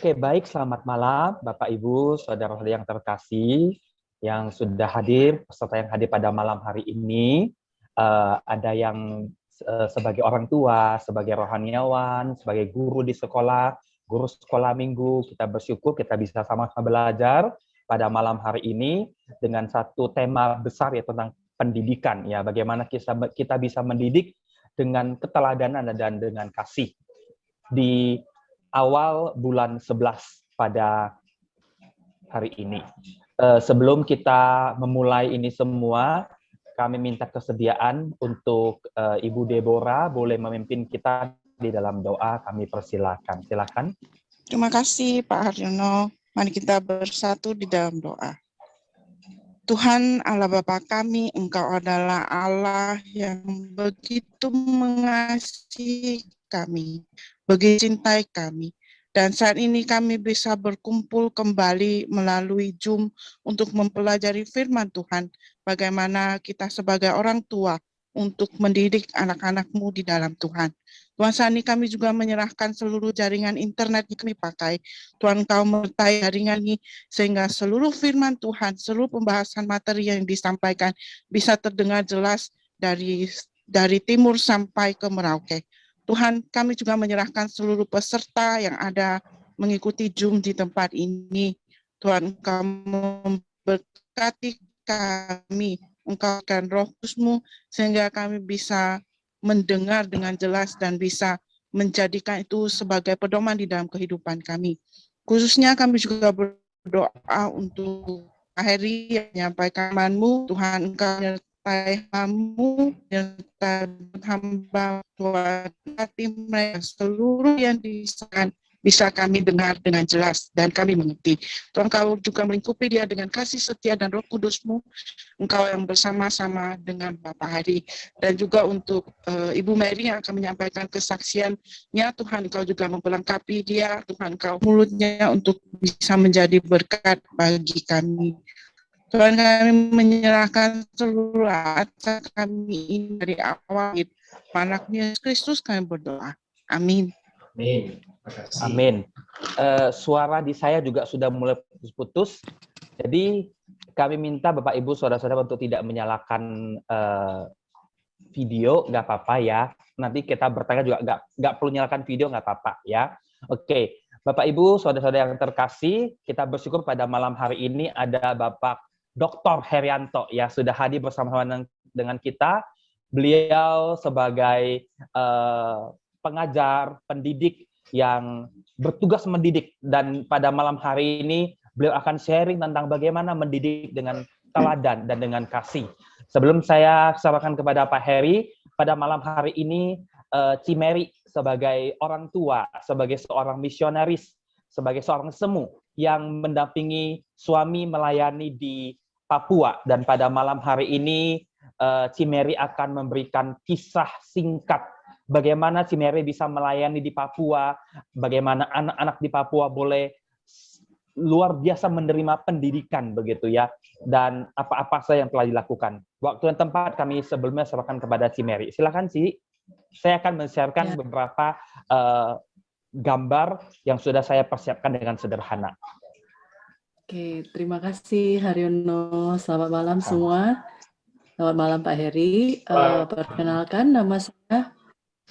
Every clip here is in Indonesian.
Oke, baik. Selamat malam, Bapak, Ibu, saudara-saudara yang terkasih, yang sudah hadir, peserta yang hadir pada malam hari ini. Ada yang sebagai orang tua, sebagai rohaniawan, sebagai guru di sekolah, guru sekolah minggu. Kita bersyukur kita bisa sama-sama belajar pada malam hari ini dengan satu tema besar ya tentang pendidikan. Ya, bagaimana kita bisa mendidik dengan keteladanan dan dengan kasih. Di awal bulan 11 pada hari ini. Sebelum kita memulai ini semua, kami minta kesediaan untuk Ibu Deborah boleh memimpin kita di dalam doa. Kami persilakan. Silakan. Terima kasih Pak Haryono. Mari kita bersatu di dalam doa. Tuhan Allah Bapa kami, Engkau adalah Allah yang begitu mengasihi kami, begitu cintai kami. Dan saat ini kami bisa berkumpul kembali melalui Zoom untuk mempelajari firman Tuhan, bagaimana kita sebagai orang tua untuk mendidik anak-anak-Mu di dalam Tuhan. Tuhan, saat ini kami juga menyerahkan seluruh jaringan internet yang kami pakai. Tuhan, Engkau menyertai jaringan ini sehingga seluruh firman Tuhan, seluruh pembahasan materi yang disampaikan bisa terdengar jelas dari timur sampai ke Merauke. Tuhan, kami juga menyerahkan seluruh peserta yang ada mengikuti Zoom di tempat ini. Tuhan, Engkau memberkati kami, Engkau akan Roh Kudus-Mu sehingga kami bisa mendengar dengan jelas dan bisa menjadikan itu sebagai pedoman di dalam kehidupan kami. Khususnya kami juga berdoa untuk Pak Heri yang menyampaikan firman-Mu. Tuhan, Engkau menyertai hamba-Mu, menyertai hamba Tuhan, hati mereka seluruh yang disahkan bisa kami dengar dengan jelas dan kami mengerti. Tuhan, Engkau juga melingkupi dia dengan kasih setia dan Roh Kudus-Mu, Engkau yang bersama-sama dengan Bapak Hari. Dan juga untuk Ibu Mary yang akan menyampaikan kesaksiannya, Tuhan, Engkau juga memperlengkapi dia, Tuhan, Engkau mulutnya untuk bisa menjadi berkat bagi kami. Tuhan, kami menyerahkan seluruh harta kami ini dari awal, anaknya Yesus Kristus kami berdoa. Amin. Amin. Amin. Suara di saya juga sudah mulai putus-putus. Jadi kami minta Bapak Ibu saudara-saudara untuk tidak menyalakan video, nggak apa-apa ya. Nanti kita bertanya juga nggak perlu nyalakan video, nggak apa-apa ya. Oke, Bapak Ibu saudara-saudara yang terkasih, kita bersyukur pada malam hari ini ada Bapak Dr. Herianto ya sudah hadir bersama-sama dengan kita. Beliau sebagai pengajar, pendidik yang bertugas mendidik, dan pada malam hari ini beliau akan sharing tentang bagaimana mendidik dengan teladan dan dengan kasih. Sebelum saya serahkan kepada Pak Heri, pada malam hari ini Cimeri sebagai orang tua, sebagai seorang misionaris, sebagai seorang semu yang mendampingi suami melayani di Papua, dan pada malam hari ini Cimeri akan memberikan kisah singkat bagaimana Cimeri bisa melayani di Papua, bagaimana anak-anak di Papua boleh luar biasa menerima pendidikan begitu ya, dan apa-apa saja yang telah dilakukan. Waktu dan tempat kami sebelumnya serahkan kepada Cimeri. Silakan Ci, saya akan men-sharekan beberapa gambar yang sudah saya persiapkan dengan sederhana. Oke, terima kasih Haryono. Selamat malam semua. Selamat malam Pak Heri. Perkenalkan, nama saya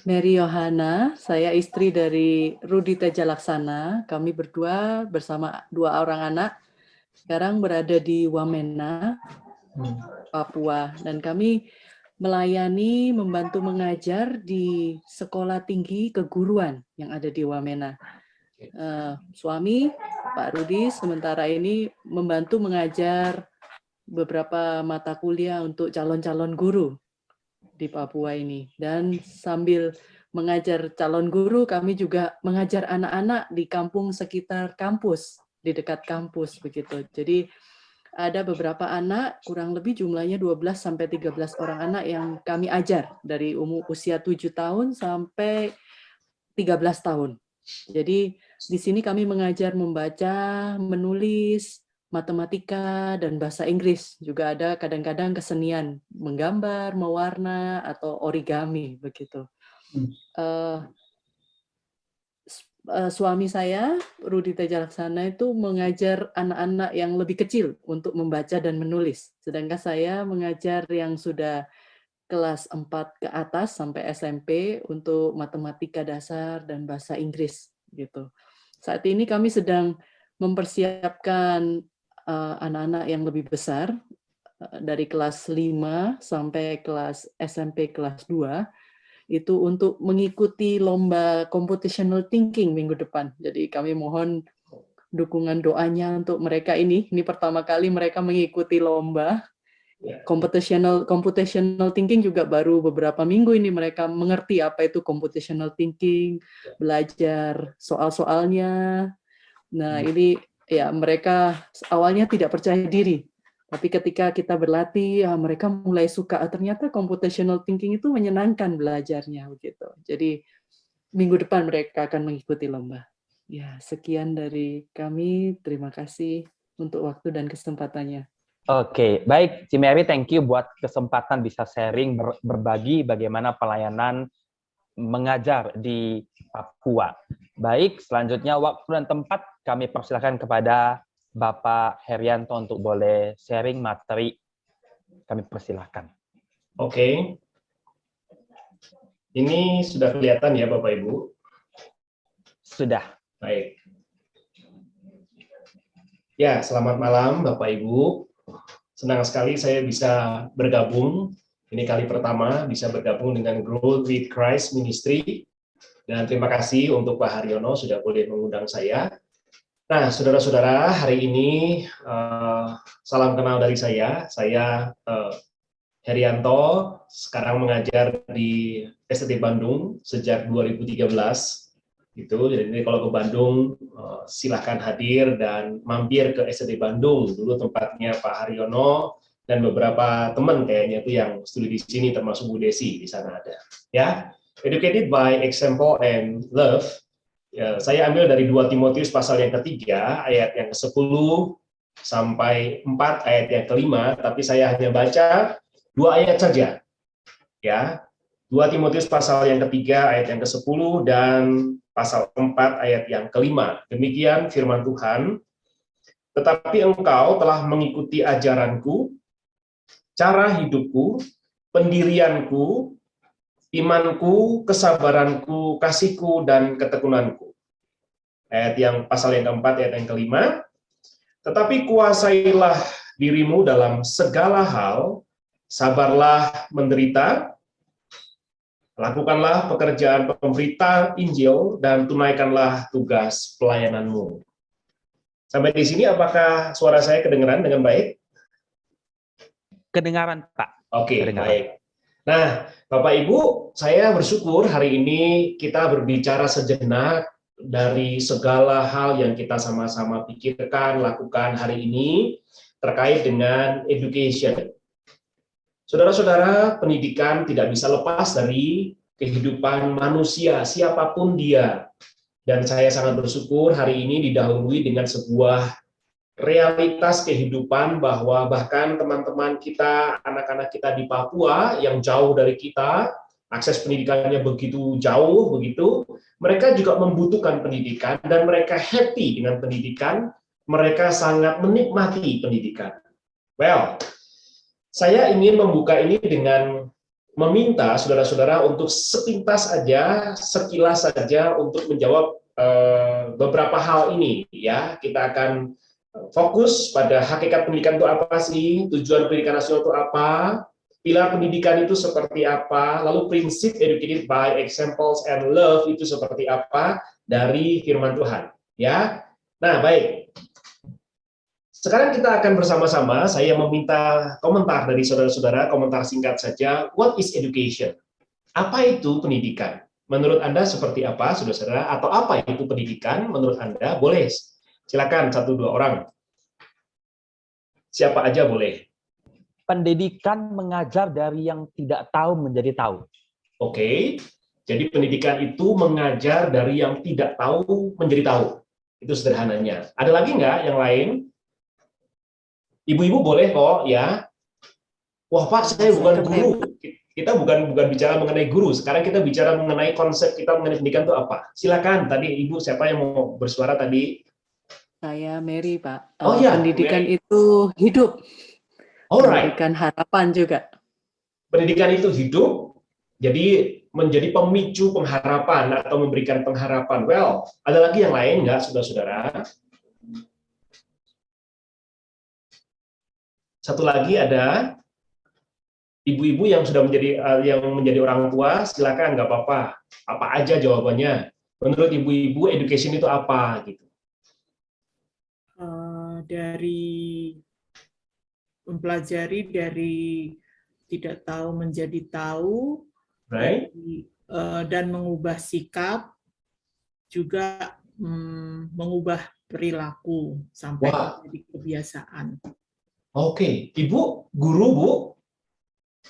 Mary Yohana. Saya istri dari Rudi Teja Laksana. Kami berdua bersama 2 orang anak sekarang berada di Wamena, Papua. Dan kami melayani, membantu mengajar di sekolah tinggi keguruan yang ada di Wamena. Suami Pak Rudi sementara ini membantu mengajar beberapa mata kuliah untuk calon-calon guru di Papua ini. Dan sambil mengajar calon guru, kami juga mengajar anak-anak di kampung sekitar kampus, di dekat kampus begitu. Jadi ada beberapa anak, kurang lebih jumlahnya 12-13 orang anak yang kami ajar dari usia 7 tahun sampai 13 tahun. Jadi di sini kami mengajar membaca, menulis, matematika, dan bahasa Inggris. Juga ada kadang-kadang kesenian, menggambar, mewarna, atau origami begitu. suami saya, Rudi Tejalaksana, itu mengajar anak-anak yang lebih kecil untuk membaca dan menulis. Sedangkan saya mengajar yang sudah kelas 4 ke atas sampai SMP untuk matematika dasar dan bahasa Inggris gitu. Saat ini kami sedang mempersiapkan anak-anak yang lebih besar dari kelas 5 sampai kelas SMP kelas 2 itu untuk mengikuti lomba computational thinking minggu depan. Jadi kami mohon dukungan doanya untuk mereka ini. Ini pertama kali mereka mengikuti lomba computational thinking, juga baru beberapa minggu ini mereka mengerti apa itu computational thinking, belajar soal-soalnya. Nah, ini ya mereka awalnya tidak percaya diri. Tapi ketika kita berlatih, ya mereka mulai suka. Ternyata computational thinking itu menyenangkan belajarnya begitu. Jadi minggu depan mereka akan mengikuti lomba. Ya, sekian dari kami. Terima kasih untuk waktu dan kesempatannya. Oke, baik, Cimeri, thank you buat kesempatan bisa sharing, berbagi bagaimana pelayanan mengajar di Papua. Baik, selanjutnya waktu dan tempat kami persilakan kepada Bapak Herianto untuk boleh sharing materi. Kami persilakan. Oke. Ini sudah kelihatan ya Bapak Ibu? Sudah. Baik. Ya, selamat malam Bapak Ibu. Senang sekali saya bisa bergabung. Ini kali pertama bisa bergabung dengan Growth with Christ Ministry. Dan terima kasih untuk Pak Haryono sudah boleh mengundang saya. Nah, saudara-saudara, hari ini salam kenal dari saya. Saya Herianto, sekarang mengajar di STT Bandung sejak 2013. Gitu. Jadi kalau ke Bandung, silahkan hadir dan mampir ke STT Bandung. Dulu tempatnya Pak Haryono dan beberapa teman kayaknya itu yang studi di sini, termasuk Bu Desi di sana ada. Ya, educated by example and love. Ya, saya ambil dari 2 Timotius pasal yang ketiga, ayat yang ke-10 sampai 4 ayat yang ke-5, tapi saya hanya baca 2 ayat saja. Ya. 2 Timotius pasal yang ketiga ayat yang ke-10 dan pasal 4 ayat yang ke-5. Demikian firman Tuhan. Tetapi engkau telah mengikuti ajaranku, cara hidupku, pendirianku, imanku, kesabaranku, kasihku, dan ketekunanku. Ayat yang pasal yang keempat, ayat yang kelima. Tetapi kuasailah dirimu dalam segala hal, sabarlah menderita, lakukanlah pekerjaan pemberita Injil, dan tunaikanlah tugas pelayananmu. Sampai di sini apakah suara saya kedengaran dengan baik? Kedengaran, Pak. Oke, Kedengaran. baik. Nah, Bapak Ibu, saya bersyukur hari ini kita berbicara sejenak dari segala hal yang kita sama-sama pikirkan, lakukan hari ini terkait dengan education. Saudara-saudara, pendidikan tidak bisa lepas dari kehidupan manusia, siapapun dia. Dan saya sangat bersyukur hari ini didahului dengan sebuah realitas kehidupan bahwa bahkan teman-teman kita, anak-anak kita di Papua yang jauh dari kita, akses pendidikannya begitu jauh, begitu, mereka juga membutuhkan pendidikan dan mereka happy dengan pendidikan, mereka sangat menikmati pendidikan. Well, saya ingin membuka ini dengan meminta saudara-saudara untuk sepintas aja, sekilas saja untuk menjawab beberapa hal ini. Ya, kita akan fokus pada hakikat pendidikan itu apa sih, tujuan pendidikan nasional itu apa, pilar pendidikan itu seperti apa, lalu prinsip educated by examples and love itu seperti apa dari firman Tuhan. Ya, nah baik. Sekarang kita akan bersama-sama, saya meminta komentar dari saudara-saudara, komentar singkat saja. What is education? Apa itu pendidikan? Menurut Anda seperti apa, saudara-saudara? Atau apa itu pendidikan menurut Anda? Boleh. Silakan 1-2 orang. Siapa aja boleh. Pendidikan mengajar dari yang tidak tahu menjadi tahu. Oke. Jadi pendidikan itu mengajar dari yang tidak tahu menjadi tahu. Itu sederhananya. Ada lagi nggak yang lain? Ibu-ibu boleh kok ya. Wah Pak, saya bukan guru. Kita bukan bicara mengenai guru, sekarang kita bicara mengenai konsep kita mengenai pendidikan itu apa. Silakan, tadi Ibu siapa yang mau bersuara tadi? Saya Mary, Pak. Oh ya, Pendidikan Mary. itu hidup, Alright. memberikan harapan juga. Pendidikan itu hidup, jadi menjadi pemicu pengharapan atau memberikan pengharapan. Well, ada lagi yang lain nggak, saudara-saudara? Satu lagi ada ibu-ibu yang sudah menjadi orang tua, silakan, nggak apa-apa. Apa aja jawabannya? Menurut ibu-ibu, education itu apa? Gitu. Dari mempelajari dari tidak tahu menjadi tahu, Right? dan mengubah sikap, juga mengubah perilaku sampai menjadi kebiasaan. Oke, Ibu guru, Bu?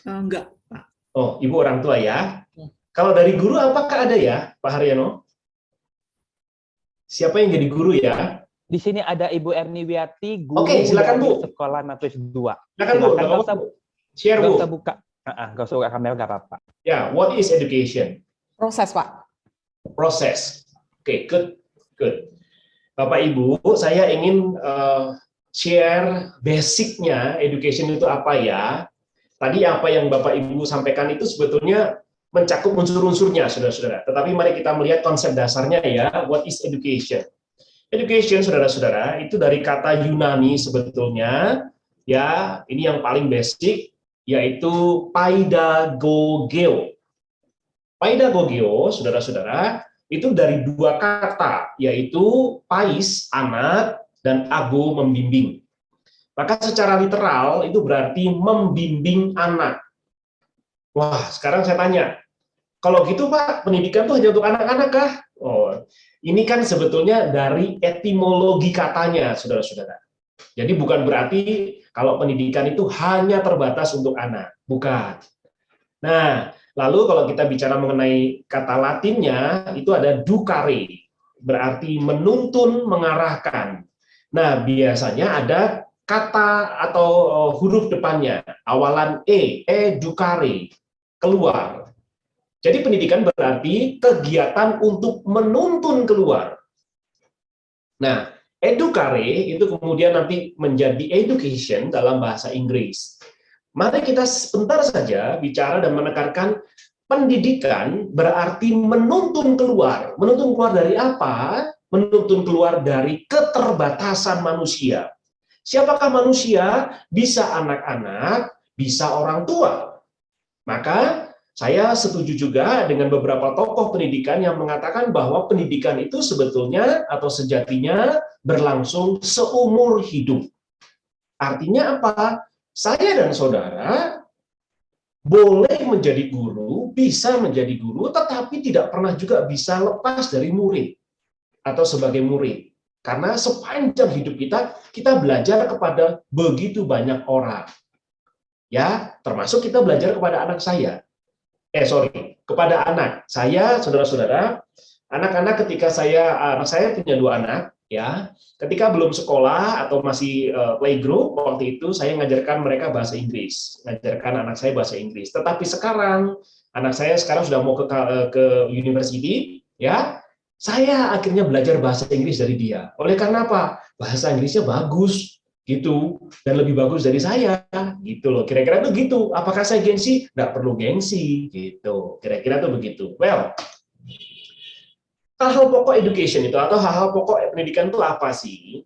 Enggak, Pak. Oh, Ibu orang tua ya. Kalau dari guru apakah ada ya, Pak Haryono? Siapa yang jadi guru ya? Di sini ada Ibu Erni Wiati, guru Oke, silakan, dari Bu. Sekolah Matius 2. Silakan, Bu. Silakan, nggak usah, Share, nggak Bu. usah buka. Nggak usah buka kamera, nggak apa-apa. Ya, what is education? Proses, Pak. Proses. Oke, good. Bapak Ibu, saya ingin share basicnya education itu apa ya. Tadi apa yang Bapak Ibu sampaikan itu sebetulnya mencakup unsur-unsurnya, saudara-saudara. Tetapi mari kita melihat konsep dasarnya ya, what is education? Education, saudara-saudara, itu dari kata Yunani sebetulnya, ya, ini yang paling basic, yaitu paidagogeo. Paidagogeo, saudara-saudara, itu dari dua kata, yaitu pais, anak, dan ago, membimbing. Maka secara literal itu berarti membimbing anak. Wah, sekarang saya tanya, kalau gitu Pak, pendidikan itu hanya untuk anak-anak kah? Oh, ini kan sebetulnya dari etimologi katanya, saudara-saudara. Jadi bukan berarti kalau pendidikan itu hanya terbatas untuk anak, bukan. Nah, lalu kalau kita bicara mengenai kata Latinnya, itu ada ducare, berarti menuntun, mengarahkan. Nah, biasanya ada kata atau huruf depannya, awalan educare, keluar. Jadi pendidikan berarti kegiatan untuk menuntun keluar. Nah, educare itu kemudian nanti menjadi education dalam bahasa Inggris. Mari kita sebentar saja bicara dan menekankan pendidikan berarti menuntun keluar. Menuntun keluar dari apa? Menuntun keluar dari keterbatasan manusia. Siapakah manusia? Bisa anak-anak, bisa orang tua. Maka saya setuju juga dengan beberapa tokoh pendidikan yang mengatakan bahwa pendidikan itu sebetulnya atau sejatinya berlangsung seumur hidup. Artinya apa? Saya dan saudara boleh menjadi guru, bisa menjadi guru, tetapi tidak pernah juga bisa lepas dari murid atau sebagai murid. Karena sepanjang hidup kita belajar kepada begitu banyak orang. Ya, termasuk kita belajar kepada anak saya. Kepada anak saya, saudara-saudara, anak-anak ketika anak saya punya 2 anak, ya, ketika belum sekolah atau masih playgroup, waktu itu saya ngajarkan mereka bahasa Inggris, ngajarkan anak saya bahasa Inggris. Tetapi sekarang anak saya sudah mau ke university, ya, saya akhirnya belajar bahasa Inggris dari dia. Oleh karena apa? Bahasa Inggrisnya bagus, gitu, dan lebih bagus dari saya, gitu loh. Kira-kira tuh gitu. Apakah saya gengsi? Nggak perlu gengsi, gitu. Kira-kira tuh begitu. Well, hal-hal pokok education itu atau hal-hal pokok pendidikan itu apa sih?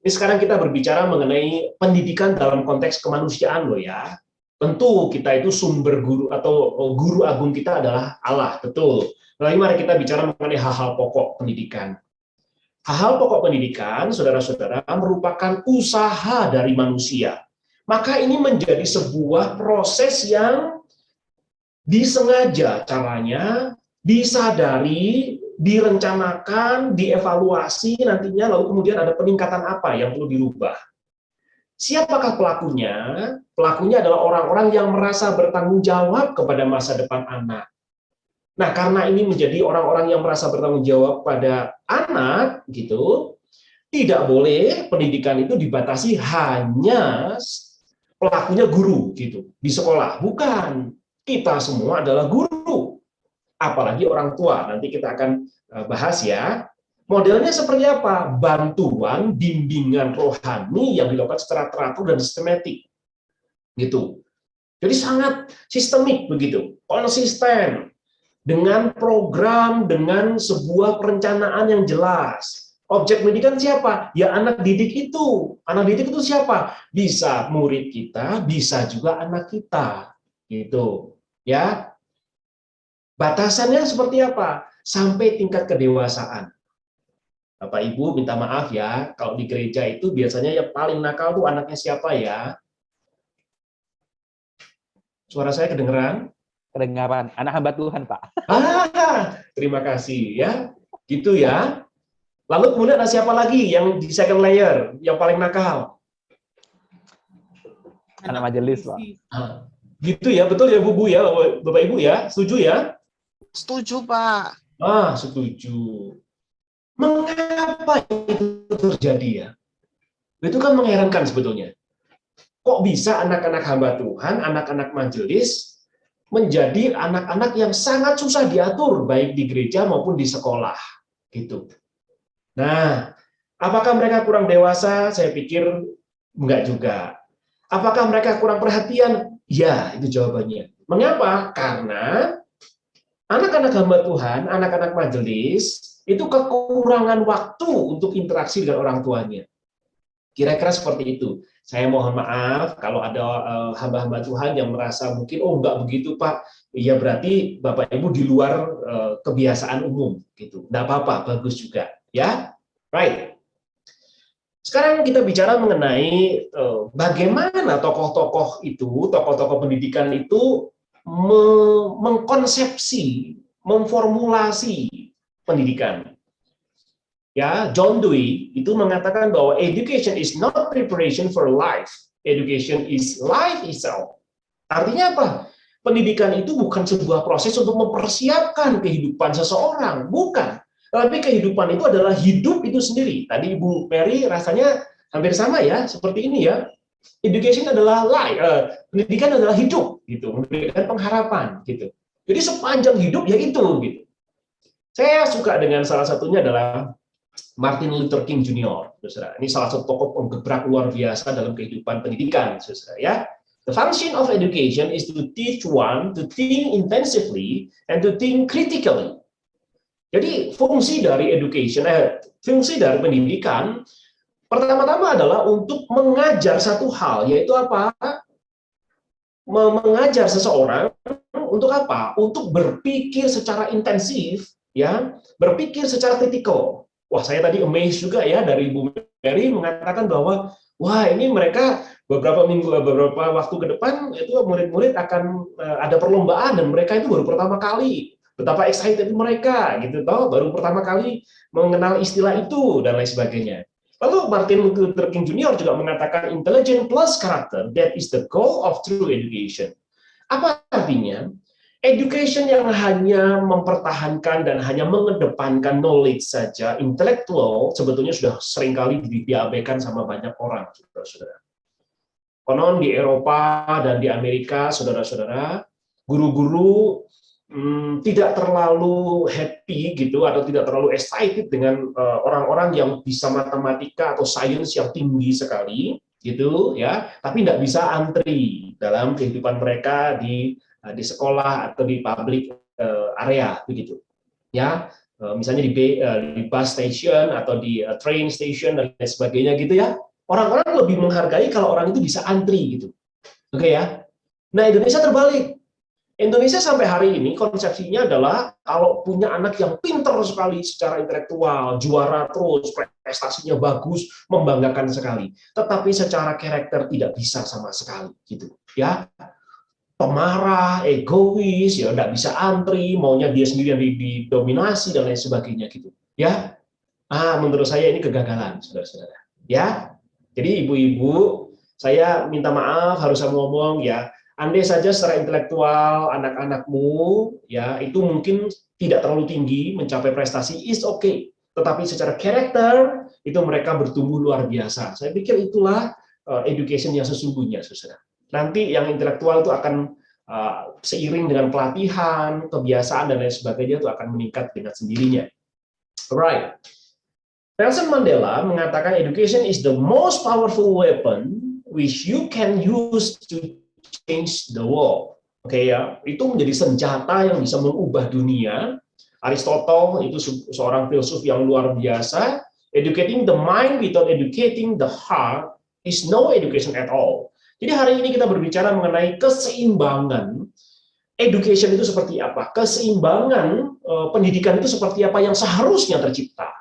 Ini sekarang kita berbicara mengenai pendidikan dalam konteks kemanusiaan loh ya. Tentu kita itu sumber guru atau guru agung kita adalah Allah, betul. Lalu mari kita bicara mengenai hal-hal pokok pendidikan. Hal-hal pokok pendidikan, saudara-saudara, merupakan usaha dari manusia. Maka ini menjadi sebuah proses yang disengaja caranya, disadari, direncanakan, dievaluasi nantinya, lalu kemudian ada peningkatan apa yang perlu dirubah. Siapakah pelakunya? Pelakunya adalah orang-orang yang merasa bertanggung jawab kepada masa depan anak. Nah, karena ini menjadi orang-orang yang merasa bertanggung jawab pada anak, gitu, tidak boleh pendidikan itu dibatasi hanya pelakunya guru, gitu, di sekolah. Bukan. Kita semua adalah guru, apalagi orang tua. Nanti kita akan bahas ya. Modelnya seperti apa? Bantuan, bimbingan rohani yang dilakukan secara teratur dan sistematik. Gitu. Jadi sangat sistemik begitu, konsisten, dengan program, dengan sebuah perencanaan yang jelas. Objek pendidikan siapa? Ya anak didik itu. Anak didik itu siapa? Bisa murid kita, bisa juga anak kita. Gitu. Ya. Batasannya seperti apa? Sampai tingkat kedewasaan. Bapak Ibu minta maaf ya, kalau di gereja itu biasanya yang paling nakal tuh anaknya siapa ya? Suara saya kedengeran? Kedengaran, anak hamba Tuhan, Pak. Terima kasih ya. Gitu ya. Lalu kemudian ada siapa lagi yang di second layer, yang paling nakal? Anak majelis, Pak. Gitu ya, betul ya Bu ya, Bapak Ibu ya, setuju ya? Setuju, Pak. Setuju. Mengapa itu terjadi ya? Itu kan mengherankan sebetulnya. Kok bisa anak-anak hamba Tuhan, anak-anak majelis, menjadi anak-anak yang sangat susah diatur, baik di gereja maupun di sekolah. Gitu. Nah, apakah mereka kurang dewasa? Saya pikir enggak juga. Apakah mereka kurang perhatian? Ya, itu jawabannya. Mengapa? Karena anak-anak hamba Tuhan, anak-anak majelis, itu kekurangan waktu untuk interaksi dengan orang tuanya. Kira-kira seperti itu. Saya mohon maaf kalau ada hamba-hamba Tuhan yang merasa mungkin, oh enggak begitu Pak, ya berarti Bapak Ibu di luar kebiasaan umum. Gitu. Enggak apa-apa, bagus juga. Ya, right. Sekarang kita bicara mengenai bagaimana tokoh-tokoh itu, tokoh-tokoh pendidikan itu mengkonsepsi, memformulasi pendidikan. Ya, John Dewey itu mengatakan bahwa education is not preparation for life, education is life itself. Artinya apa? Pendidikan itu bukan sebuah proses untuk mempersiapkan kehidupan seseorang, bukan. Tapi kehidupan itu adalah hidup itu sendiri. Tadi Ibu Mary rasanya hampir sama ya, seperti ini ya. Education adalah life, pendidikan adalah hidup, gitu, memberikan pengharapan, gitu. Jadi sepanjang hidup ya itu, gitu. Saya suka dengan salah satunya adalah Martin Luther King Jr. Saudara. Ini salah satu tokoh penggebrak luar biasa dalam kehidupan pendidikan, saudara ya. The function of education is to teach one to think intensively and to think critically. Jadi fungsi dari education, fungsi dari pendidikan pertama-tama adalah untuk mengajar satu hal, yaitu apa? Mengajar seseorang untuk apa? Untuk berpikir secara intensif, ya, berpikir secara kritikal. Wah, saya tadi amazed juga ya dari Ibu Mary mengatakan bahwa wah ini mereka beberapa waktu ke depan itu murid-murid akan ada perlombaan dan mereka itu baru pertama kali. Betapa excited mereka gitu toh, baru pertama kali mengenal istilah itu dan lain sebagainya. Lalu Martin Luther King Jr. juga mengatakan intelligence plus character, that is the goal of true education. Apa artinya? Education yang hanya mempertahankan dan hanya mengedepankan knowledge saja, intelektual, sebetulnya sudah seringkali diabaikan sama banyak orang, saudara-saudara. Konon di Eropa dan di Amerika, saudara-saudara, guru-guru tidak terlalu happy gitu atau tidak terlalu excited dengan orang-orang yang bisa matematika atau sains yang tinggi sekali gitu ya, tapi tidak bisa antri dalam kehidupan mereka di sekolah atau di public area begitu ya, misalnya di bus station atau di train station dan lain sebagainya gitu ya. Orang-orang lebih menghargai kalau orang itu bisa antri gitu. Oke ya. Nah, Indonesia terbalik. Indonesia sampai hari ini konsepsinya adalah kalau punya anak yang pintar sekali secara intelektual, juara terus, prestasinya bagus, membanggakan sekali. Tetapi secara karakter tidak bisa sama sekali gitu ya. Pemarah, egois, ya nggak bisa antri, maunya dia sendiri yang didominasi dan lain sebagainya gitu ya. Menurut saya ini kegagalan, saudara-saudara ya. Jadi ibu-ibu, saya minta maaf harus saya ngomong ya, andai saja secara intelektual anak-anakmu ya itu mungkin tidak terlalu tinggi mencapai prestasi, is okay. Tetapi secara karakter itu mereka bertumbuh luar biasa. Saya pikir itulah education yang sesungguhnya, saudara. Nanti yang intelektual itu akan seiring dengan pelatihan, kebiasaan dan lain sebagainya itu akan meningkat dengan sendirinya. Alright. Nelson Mandela mengatakan education is the most powerful weapon which you can use to change the world. Oke ya, itu menjadi senjata yang bisa mengubah dunia. Aristotle itu seorang filsuf yang luar biasa. Educating the mind without educating the heart is no education at all. Jadi hari ini kita berbicara mengenai keseimbangan. Education itu seperti apa? Keseimbangan pendidikan itu seperti apa yang seharusnya tercipta.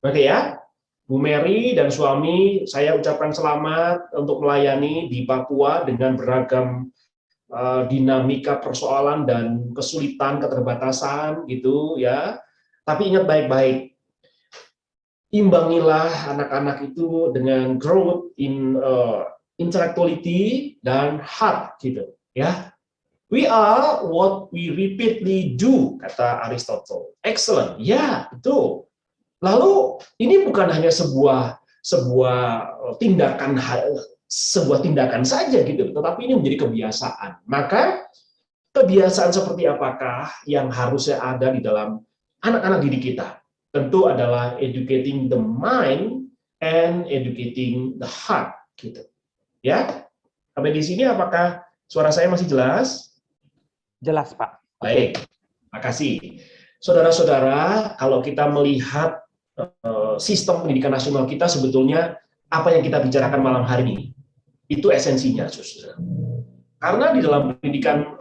Oke ya, Bu Mary dan suami, saya ucapkan selamat untuk melayani di Papua dengan beragam dinamika persoalan dan kesulitan, keterbatasan gitu ya. Tapi ingat baik-baik, imbangilah anak-anak itu dengan growth in intellectuality dan heart gitu ya. We are what we repeatedly do, kata Aristotle. Excellent, ya itu. Lalu ini bukan hanya sebuah tindakan saja gitu, tetapi ini menjadi kebiasaan. Maka kebiasaan seperti apakah yang harusnya ada di dalam anak-anak didik kita? Tentu adalah educating the mind and educating the heart gitu. Ya. Sampai di sini apakah suara saya masih jelas? Jelas, Pak. Baik. Makasih. Saudara-saudara, kalau kita melihat sistem pendidikan nasional kita, sebetulnya apa yang kita bicarakan malam hari ini itu esensinya, saudara. Karena di dalam pendidikan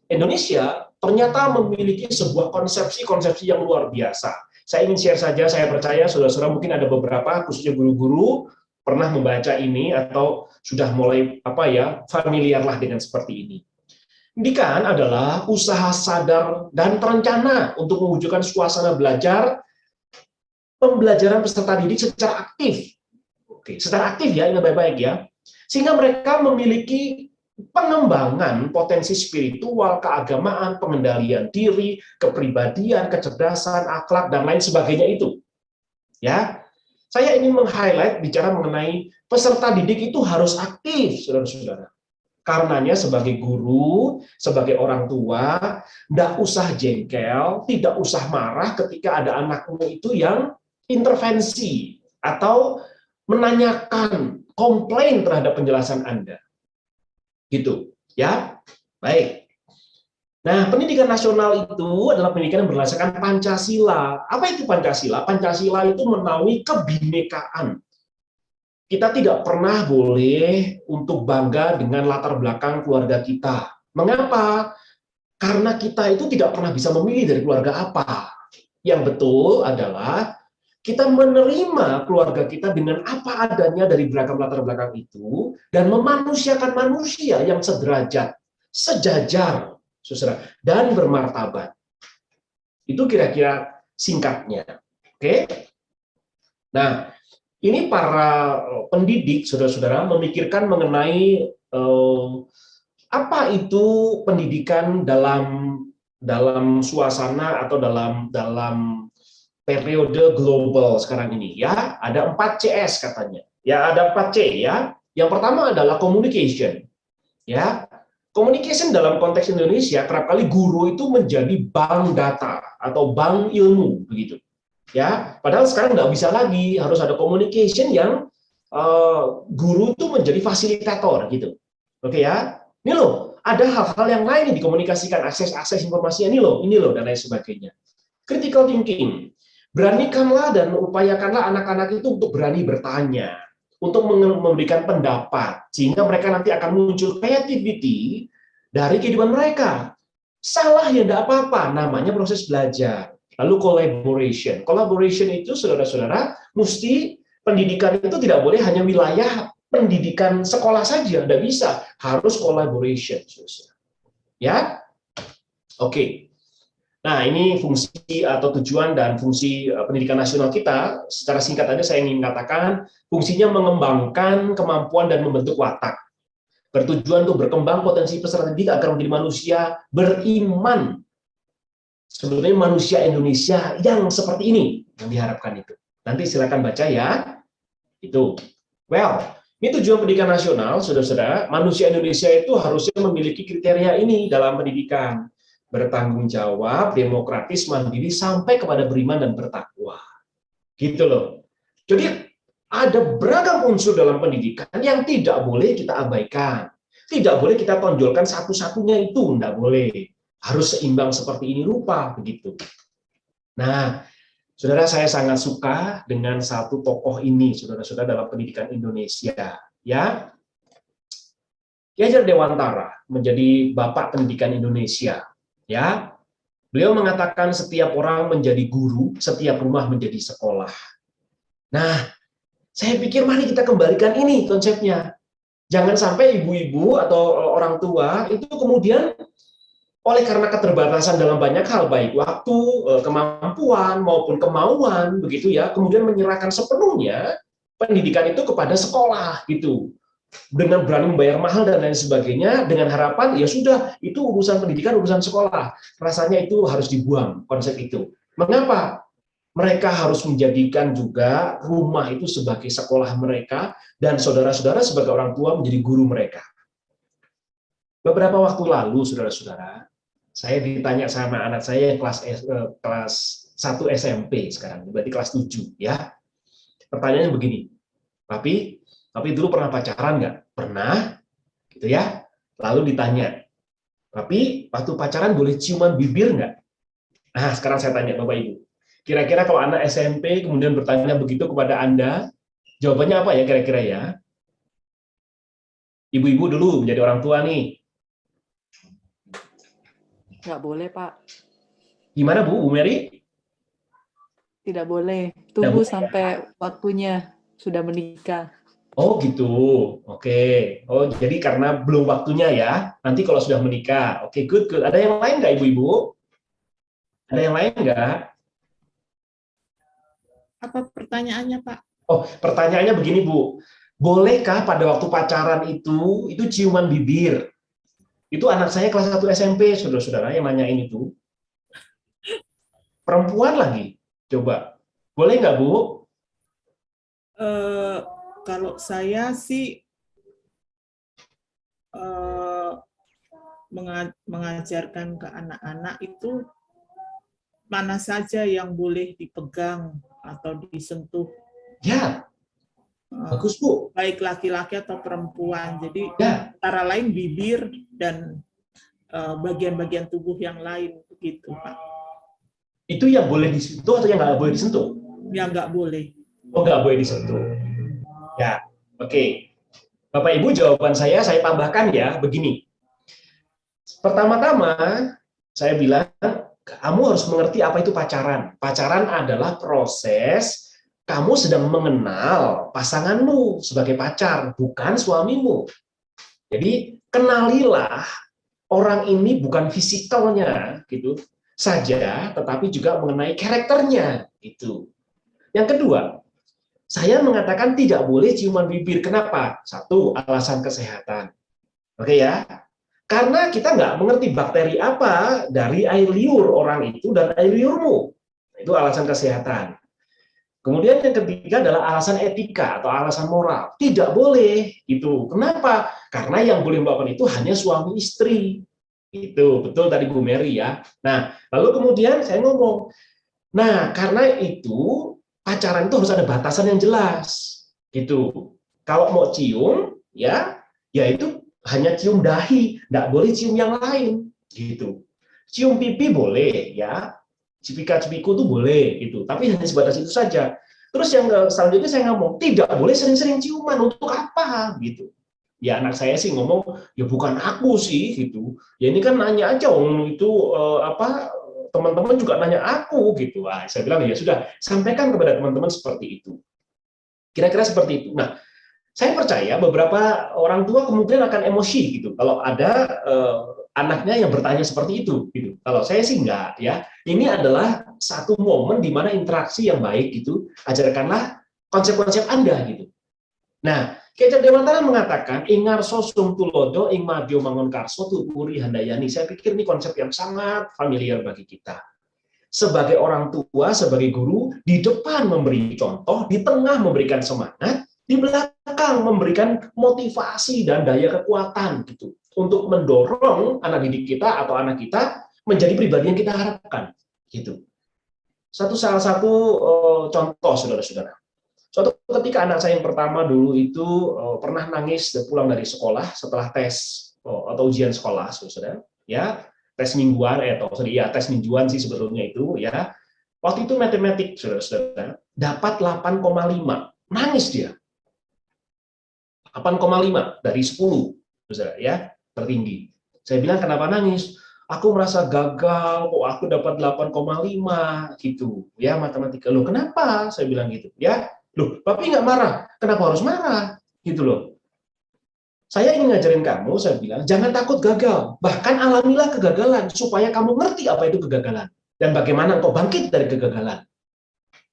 Indonesia ternyata memiliki sebuah konsepsi yang luar biasa. Saya ingin share saja, saya percaya saudara-saudara mungkin ada beberapa, khususnya guru-guru, pernah membaca ini atau sudah mulai familiar lah dengan seperti ini. Pendidikan adalah usaha sadar dan terencana untuk mewujudkan suasana belajar, pembelajaran peserta didik secara aktif. Oke, secara aktif ya, ingat baik-baik ya. Sehingga mereka memiliki pengembangan potensi spiritual, keagamaan, pengendalian diri, kepribadian, kecerdasan, akhlak, dan lain sebagainya itu. Ya, saya ingin meng-highlight bicara mengenai peserta didik itu harus aktif, saudara-saudara. Karenanya sebagai guru, sebagai orang tua, tidak usah jengkel, tidak usah marah ketika ada anakmu itu yang intervensi atau menanyakan, komplain terhadap penjelasan Anda. Gitu, ya. Baik. Nah, pendidikan nasional itu adalah pendidikan yang berdasarkan Pancasila. Apa itu Pancasila? Pancasila itu menaungi kebinekaan. Kita tidak pernah boleh untuk bangga dengan latar belakang keluarga kita. Mengapa? Karena kita itu tidak pernah bisa memilih dari keluarga apa. Yang betul adalah kita menerima keluarga kita dengan apa adanya dari beragam latar belakang itu dan memanusiakan manusia yang sederajat, sejajar, saudara, dan bermartabat. Itu kira-kira singkatnya. Oke? Nah, ini para pendidik, saudara-saudara, memikirkan mengenai apa itu pendidikan dalam suasana atau dalam periode global sekarang ini. Ya, ada 4 CS katanya. Ya, ada 4 C ya. Yang pertama adalah communication. Ya, communication dalam konteks Indonesia kerap kali guru itu menjadi bank data atau bank ilmu begitu. Ya, padahal sekarang nggak bisa lagi, harus ada communication yang guru itu menjadi fasilitator gitu. Oke ya, ini loh, ada hal-hal yang lain yang dikomunikasikan, akses informasinya ini loh dan lain sebagainya. Critical thinking, beranikanlah dan upayakanlah anak-anak itu untuk berani bertanya, untuk memberikan pendapat, sehingga mereka nanti akan muncul creativity dari kehidupan mereka. Salah ya enggak apa-apa, namanya proses belajar. Lalu collaboration. Collaboration itu, saudara-saudara, mesti pendidikan itu tidak boleh hanya wilayah pendidikan sekolah saja, tidak bisa. Harus collaboration. Ya? Oke. Nah, ini fungsi atau tujuan dan fungsi pendidikan nasional kita. Secara singkat aja saya ingin katakan, fungsinya mengembangkan kemampuan dan membentuk watak. Bertujuan untuk berkembang potensi peserta didik agar menjadi manusia beriman. Sebetulnya manusia Indonesia yang seperti ini yang diharapkan itu. Nanti silakan baca ya. Itu. Well, Ini tujuan pendidikan nasional, saudara-saudara. Manusia Indonesia itu harusnya memiliki kriteria ini dalam pendidikan. Bertanggung jawab, demokratis, mandiri, sampai kepada beriman dan bertakwa. Gitu loh. Jadi ada beragam unsur dalam pendidikan yang tidak boleh kita abaikan. Tidak boleh kita tonjolkan satu-satunya itu, tidak boleh. Harus seimbang seperti ini rupa, begitu. Nah, saudara, saya sangat suka dengan satu tokoh ini, saudara-saudara, dalam pendidikan Indonesia. Ya, Ki Hajar Dewantara menjadi bapak pendidikan Indonesia. Ya, beliau mengatakan setiap orang menjadi guru, setiap rumah menjadi sekolah. Nah, saya pikir mari kita kembalikan ini konsepnya. Jangan sampai ibu-ibu atau orang tua itu kemudian oleh karena keterbatasan dalam banyak hal, baik waktu, kemampuan maupun kemauan, begitu ya, kemudian menyerahkan sepenuhnya pendidikan itu kepada sekolah, gitu, dengan berani membayar mahal dan lain sebagainya, dengan harapan ya sudah itu urusan pendidikan, urusan sekolah. Rasanya itu harus dibuang konsep itu. Mengapa? Mereka harus menjadikan juga rumah itu sebagai sekolah mereka, dan saudara-saudara sebagai orang tua menjadi guru mereka. Beberapa waktu lalu, saudara-saudara, saya ditanya sama anak saya yang kelas 1 SMP sekarang, berarti kelas 7 ya. Pertanyaannya begini, Papi dulu pernah pacaran nggak? Pernah, gitu ya. Lalu ditanya, Papi waktu pacaran boleh ciuman bibir nggak? Nah, sekarang saya tanya Bapak Ibu, kira-kira kalau anak SMP kemudian bertanya begitu kepada Anda, jawabannya apa ya kira-kira ya? Ibu-ibu dulu menjadi orang tua nih. Nggak boleh, Pak. Gimana Bu Mary? Tidak boleh. Tunggu boleh, sampai waktunya sudah menikah. Oh gitu, oke. Oh jadi karena belum waktunya ya. Nanti kalau sudah menikah, oke, good. Ada yang lain nggak ibu-ibu? Ada yang lain nggak? Apa pertanyaannya, Pak? Oh, pertanyaannya begini Bu, bolehkah pada waktu pacaran itu ciuman bibir? Itu anak saya kelas 1 SMP, saudara-saudara yang nanyain itu. Perempuan lagi, coba. Boleh nggak Bu? Kalau saya sih mengajarkan ke anak-anak itu mana saja yang boleh dipegang atau disentuh. Ya, bagus Bu. Baik laki-laki atau perempuan. Jadi Ya. antara lain bibir dan bagian-bagian tubuh yang lain, begitu Pak. Itu yang boleh disentuh atau yang nggak boleh disentuh? Yang nggak boleh. Oh, nggak boleh disentuh. Ya, oke. Bapak Ibu, jawaban saya tambahkan ya, begini. Pertama-tama, saya bilang, kamu harus mengerti apa itu pacaran. Pacaran adalah proses kamu sedang mengenal pasanganmu sebagai pacar, bukan suamimu. Jadi, kenalilah orang ini bukan fisikalnya, gitu saja, tetapi juga mengenai karakternya, gitu. Yang kedua, saya mengatakan tidak boleh ciuman bibir. Kenapa? Satu, alasan kesehatan. Oke ya? Karena kita nggak mengerti bakteri apa dari air liur orang itu dan air liurmu. Itu alasan kesehatan. Kemudian yang ketiga adalah alasan etika atau alasan moral. Tidak boleh. Itu. Kenapa? Karena yang boleh melakukan itu hanya suami istri. Itu. Betul tadi Bu Mary ya. Nah, lalu kemudian saya ngomong, nah karena itu pacaran itu harus ada batasan yang jelas, gitu. Kalau mau cium, ya itu hanya cium dahi, nggak boleh cium yang lain, gitu. Cium pipi boleh, ya, cipika-cipiku tuh boleh, gitu. Tapi hanya sebatas itu saja. Terus yang selanjutnya saya ngomong, tidak boleh sering-sering ciuman, untuk apa, gitu. Ya anak saya sih ngomong, ya bukan aku sih, gitu. Ya ini kan nanya aja, itu teman-teman juga nanya aku gitu. Nah, saya bilang ya sudah, sampaikan kepada teman-teman seperti itu. Kira-kira seperti itu. Nah, saya percaya beberapa orang tua kemungkinan akan emosi gitu kalau ada anaknya yang bertanya seperti itu gitu. Kalau saya sih enggak ya. Ini adalah satu momen di mana interaksi yang baik gitu. Ajarkanlah konsep-konsep Anda gitu. Nah, Ki Hajar Dewantara mengatakan, ingar sosum tulodo ing madyo mangun karso tupuri handayani. Saya pikir ini konsep yang sangat familiar bagi kita. Sebagai orang tua, sebagai guru, di depan memberi contoh, di tengah memberikan semangat, di belakang memberikan motivasi dan daya kekuatan gitu untuk mendorong anak didik kita atau anak kita menjadi pribadi yang kita harapkan gitu. Salah satu contoh saudara-saudara. Suatu ketika anak saya yang pertama dulu itu pernah nangis dan pulang dari sekolah setelah tes atau ujian sekolah, saudara. Ya, tes mingguan tes mingguan sih sebetulnya itu ya. Waktu itu matematik, saudara-saudara, dapat 8,5. Nangis dia. 8,5 dari 10, saudara ya, tertinggi. Saya bilang kenapa nangis? Aku merasa gagal, kok aku dapat 8,5 gitu. Ya, matematika. Loh, kenapa? Saya bilang gitu. Ya, loh, Papi nggak marah. Kenapa harus marah? Gitu loh. Saya ingin ngajarin kamu, saya bilang, jangan takut gagal. Bahkan alamilah kegagalan, supaya kamu ngerti apa itu kegagalan. Dan bagaimana engkau bangkit dari kegagalan.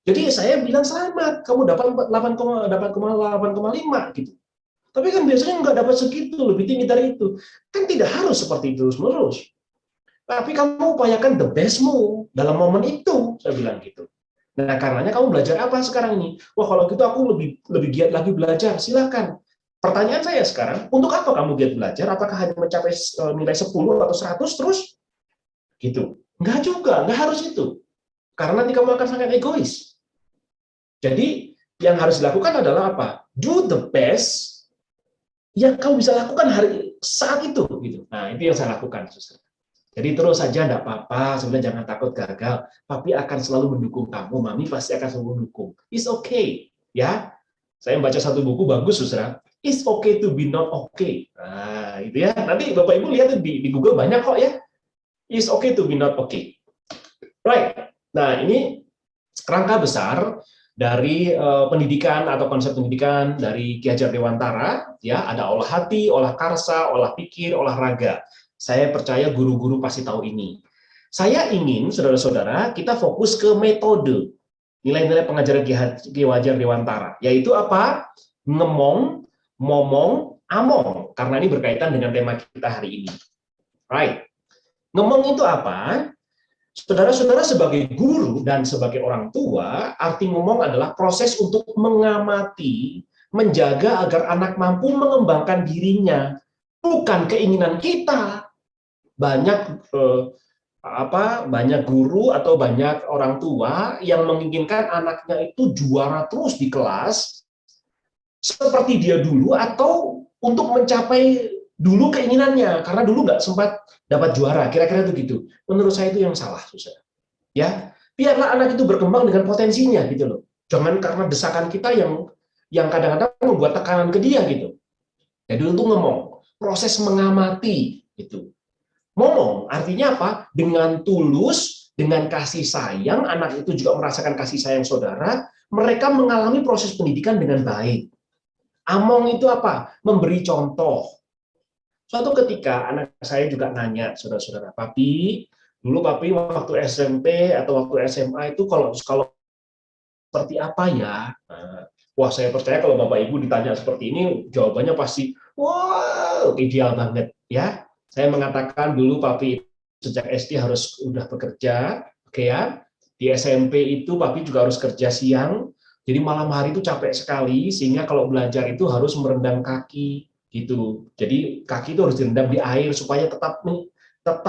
Jadi saya bilang, selamat, kamu dapat 8,5 gitu. Tapi kan biasanya nggak dapat segitu, lebih tinggi dari itu. Kan tidak harus seperti itu terus-menerus. Tapi kamu upayakan the bestmu dalam momen itu, saya bilang gitu. Nah, karenanya kamu belajar apa sekarang ini? Wah, kalau gitu aku lebih giat lagi belajar, silakan. Pertanyaan saya sekarang, untuk apa kamu giat belajar? Apakah hanya mencapai nilai 10 atau 100 terus? Gitu. Enggak juga, enggak harus itu. Karena nanti kamu akan sangat egois. Jadi, yang harus dilakukan adalah apa? Do the best yang kamu bisa lakukan saat itu. Gitu. Nah, itu yang saya lakukan, saudara. Jadi terus saja, enggak apa-apa, sebenarnya jangan takut gagal. Papi akan selalu mendukung kamu, Mami pasti akan selalu mendukung. It's okay, ya. Saya membaca satu buku bagus, saudara. It's okay to be not okay. Nah, itu ya. Nanti Bapak Ibu lihat di Google banyak kok ya. It's okay to be not okay. Right. Nah, ini kerangka besar dari pendidikan atau konsep pendidikan dari Ki Hajar Dewantara. Ya, ada olah hati, olah karsa, olah pikir, olahraga. Saya percaya guru-guru pasti tahu ini. Saya ingin, saudara-saudara, kita fokus ke metode nilai-nilai pengajaran Ki Hajar Dewantara, yaitu apa? Ngemong, momong, among, karena ini berkaitan dengan tema kita hari ini. Right. Ngemong itu apa? Saudara-saudara, sebagai guru dan sebagai orang tua, arti ngomong adalah proses untuk mengamati, menjaga agar anak mampu mengembangkan dirinya, bukan keinginan kita. Banyak banyak guru atau banyak orang tua yang menginginkan anaknya itu juara terus di kelas seperti dia dulu, atau untuk mencapai dulu keinginannya karena dulu nggak sempat dapat juara, kira-kira itu gitu. Menurut saya itu yang salah, saudara. Ya, biarlah anak itu berkembang dengan potensinya gitu loh. Jangan karena desakan kita yang kadang-kadang membuat tekanan ke dia gitu. Jadi untuk ngomong, proses mengamati itu. Ngomong artinya apa? Dengan tulus, dengan kasih sayang, anak itu juga merasakan kasih sayang saudara, mereka mengalami proses pendidikan dengan baik. Among itu apa? Memberi contoh. Suatu ketika anak saya juga nanya, saudara-saudara, Papi, dulu Papi waktu SMP atau waktu SMA itu kalau seperti apa ya? Nah, wah, saya percaya kalau Bapak Ibu ditanya seperti ini, jawabannya pasti, wow, ideal banget ya. Saya mengatakan dulu Papi sejak SD harus udah bekerja, oke ya. Di SMP itu Papi juga harus kerja siang, jadi malam hari itu capek sekali, sehingga kalau belajar itu harus merendam kaki gitu. Jadi kaki itu harus direndam di air supaya tetap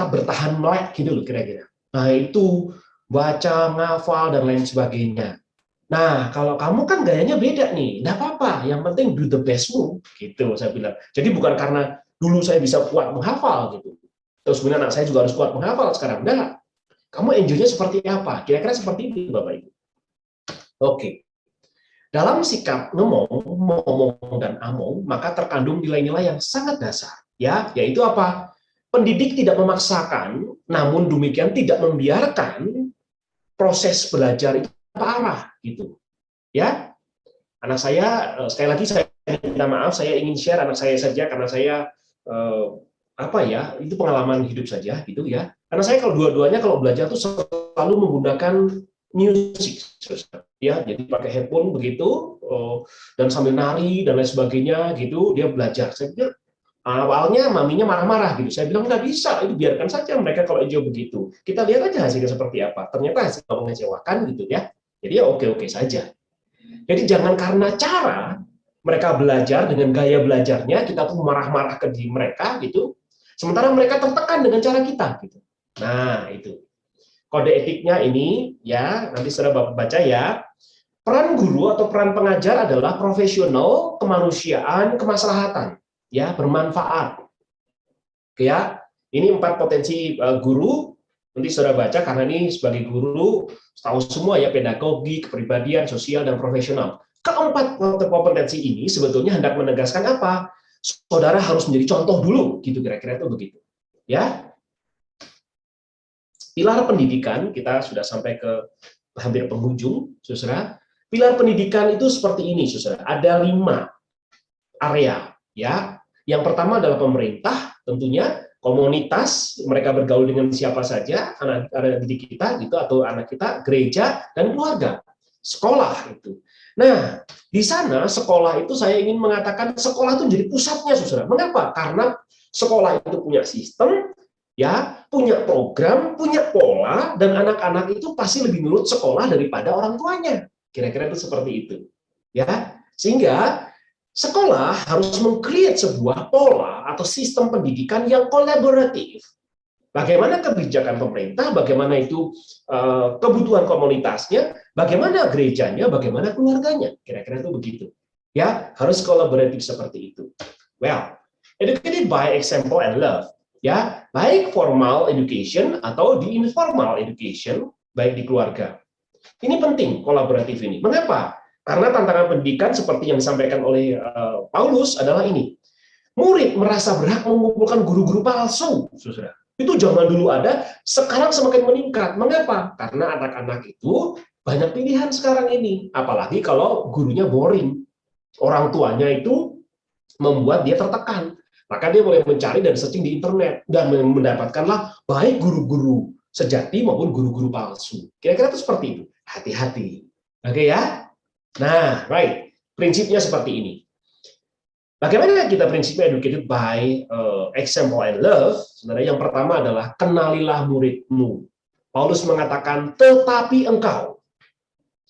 bertahan melek gitu loh kira-kira. Nah itu baca, ngafal dan lain sebagainya. Nah kalau kamu kan gayanya beda nih, nggak apa-apa. Yang penting do the bestmu gitu saya bilang. Jadi bukan karena dulu saya bisa kuat menghafal gitu, terus kemudian anak saya juga harus kuat menghafal sekarang. Enggak. Kamu enjoy-nya seperti apa? Kira-kira seperti itu Bapak Ibu. Oke. Dalam sikap ngomong, momong, dan among, maka terkandung nilai-nilai yang sangat dasar. Ya, yaitu apa? Pendidik tidak memaksakan, namun demikian tidak membiarkan proses belajar itu parah, gitu. Ya, anak saya, sekali lagi saya minta maaf, saya ingin share anak saya saja karena saya itu pengalaman hidup saja, gitu ya. Karena saya kalau dua-duanya kalau belajar tuh selalu menggunakan musik, ya, jadi pakai headphone begitu dan sambil nari dan lain sebagainya gitu dia belajar. Saya pikir awalnya maminya marah-marah gitu. Saya bilang nggak bisa, itu biarkan saja mereka kalau enjoy begitu. Kita lihat aja hasilnya seperti apa. Ternyata hasilnya mengecewakan gitu ya. Jadi ya oke-oke saja. Jadi jangan karena cara mereka belajar dengan gaya belajarnya, kita tuh marah-marah ke diri mereka gitu. Sementara mereka tertekan dengan cara kita gitu. Nah, itu. Kode etiknya ini ya, nanti sudah Bapak baca ya. Peran guru atau peran pengajar adalah profesional, kemanusiaan, kemaslahatan, ya, bermanfaat. Oke ya. Ini 4 potensi guru. Nanti sudah baca karena ini sebagai guru tahu semua ya, pedagogi, kepribadian, sosial, dan profesional. Keempat kompetensi ini sebetulnya hendak menegaskan apa? Saudara harus menjadi contoh dulu, gitu kira-kira itu begitu. Ya, pilar pendidikan kita sudah sampai ke hampir penghujung, saudara. Pilar pendidikan itu seperti ini, saudara. Ada 5 area, ya. Yang pertama adalah pemerintah, tentunya komunitas, mereka bergaul dengan siapa saja, anak didik kita, gitu, atau anak kita, gereja, dan keluarga, sekolah itu. Nah, di sana sekolah itu saya ingin mengatakan sekolah itu jadi pusatnya, saudara. Mengapa? Karena sekolah itu punya sistem, ya, punya program, punya pola, dan anak-anak itu pasti lebih nurut sekolah daripada orang tuanya. Kira-kira itu seperti itu, ya. Sehingga sekolah harus meng-create sebuah pola atau sistem pendidikan yang kolaboratif. Bagaimana kebijakan pemerintah, bagaimana itu kebutuhan komunitasnya, bagaimana gerejanya, bagaimana keluarganya. Kira-kira itu begitu. Ya, harus kolaboratif seperti itu. Well, educated by example and love. Ya, baik formal education atau di informal education, baik di keluarga. Ini penting kolaboratif ini. Mengapa? Karena tantangan pendidikan seperti yang disampaikan oleh Paulus adalah ini. Murid merasa berhak mengumpulkan guru-guru palsu, saudara. Itu zaman dulu ada, sekarang semakin meningkat. Mengapa? Karena anak-anak itu banyak pilihan sekarang ini. Apalagi kalau gurunya boring. Orang tuanya itu membuat dia tertekan. Maka dia mulai mencari dan searching di internet. Dan mendapatkanlah baik guru-guru sejati maupun guru-guru palsu. Kira-kira itu seperti itu. Hati-hati. Oke ya? Nah, right. Prinsipnya seperti ini. Bagaimana kita prinsipnya educated by example and love? Sebenarnya yang pertama adalah kenalilah muridmu. Paulus mengatakan, tetapi engkau.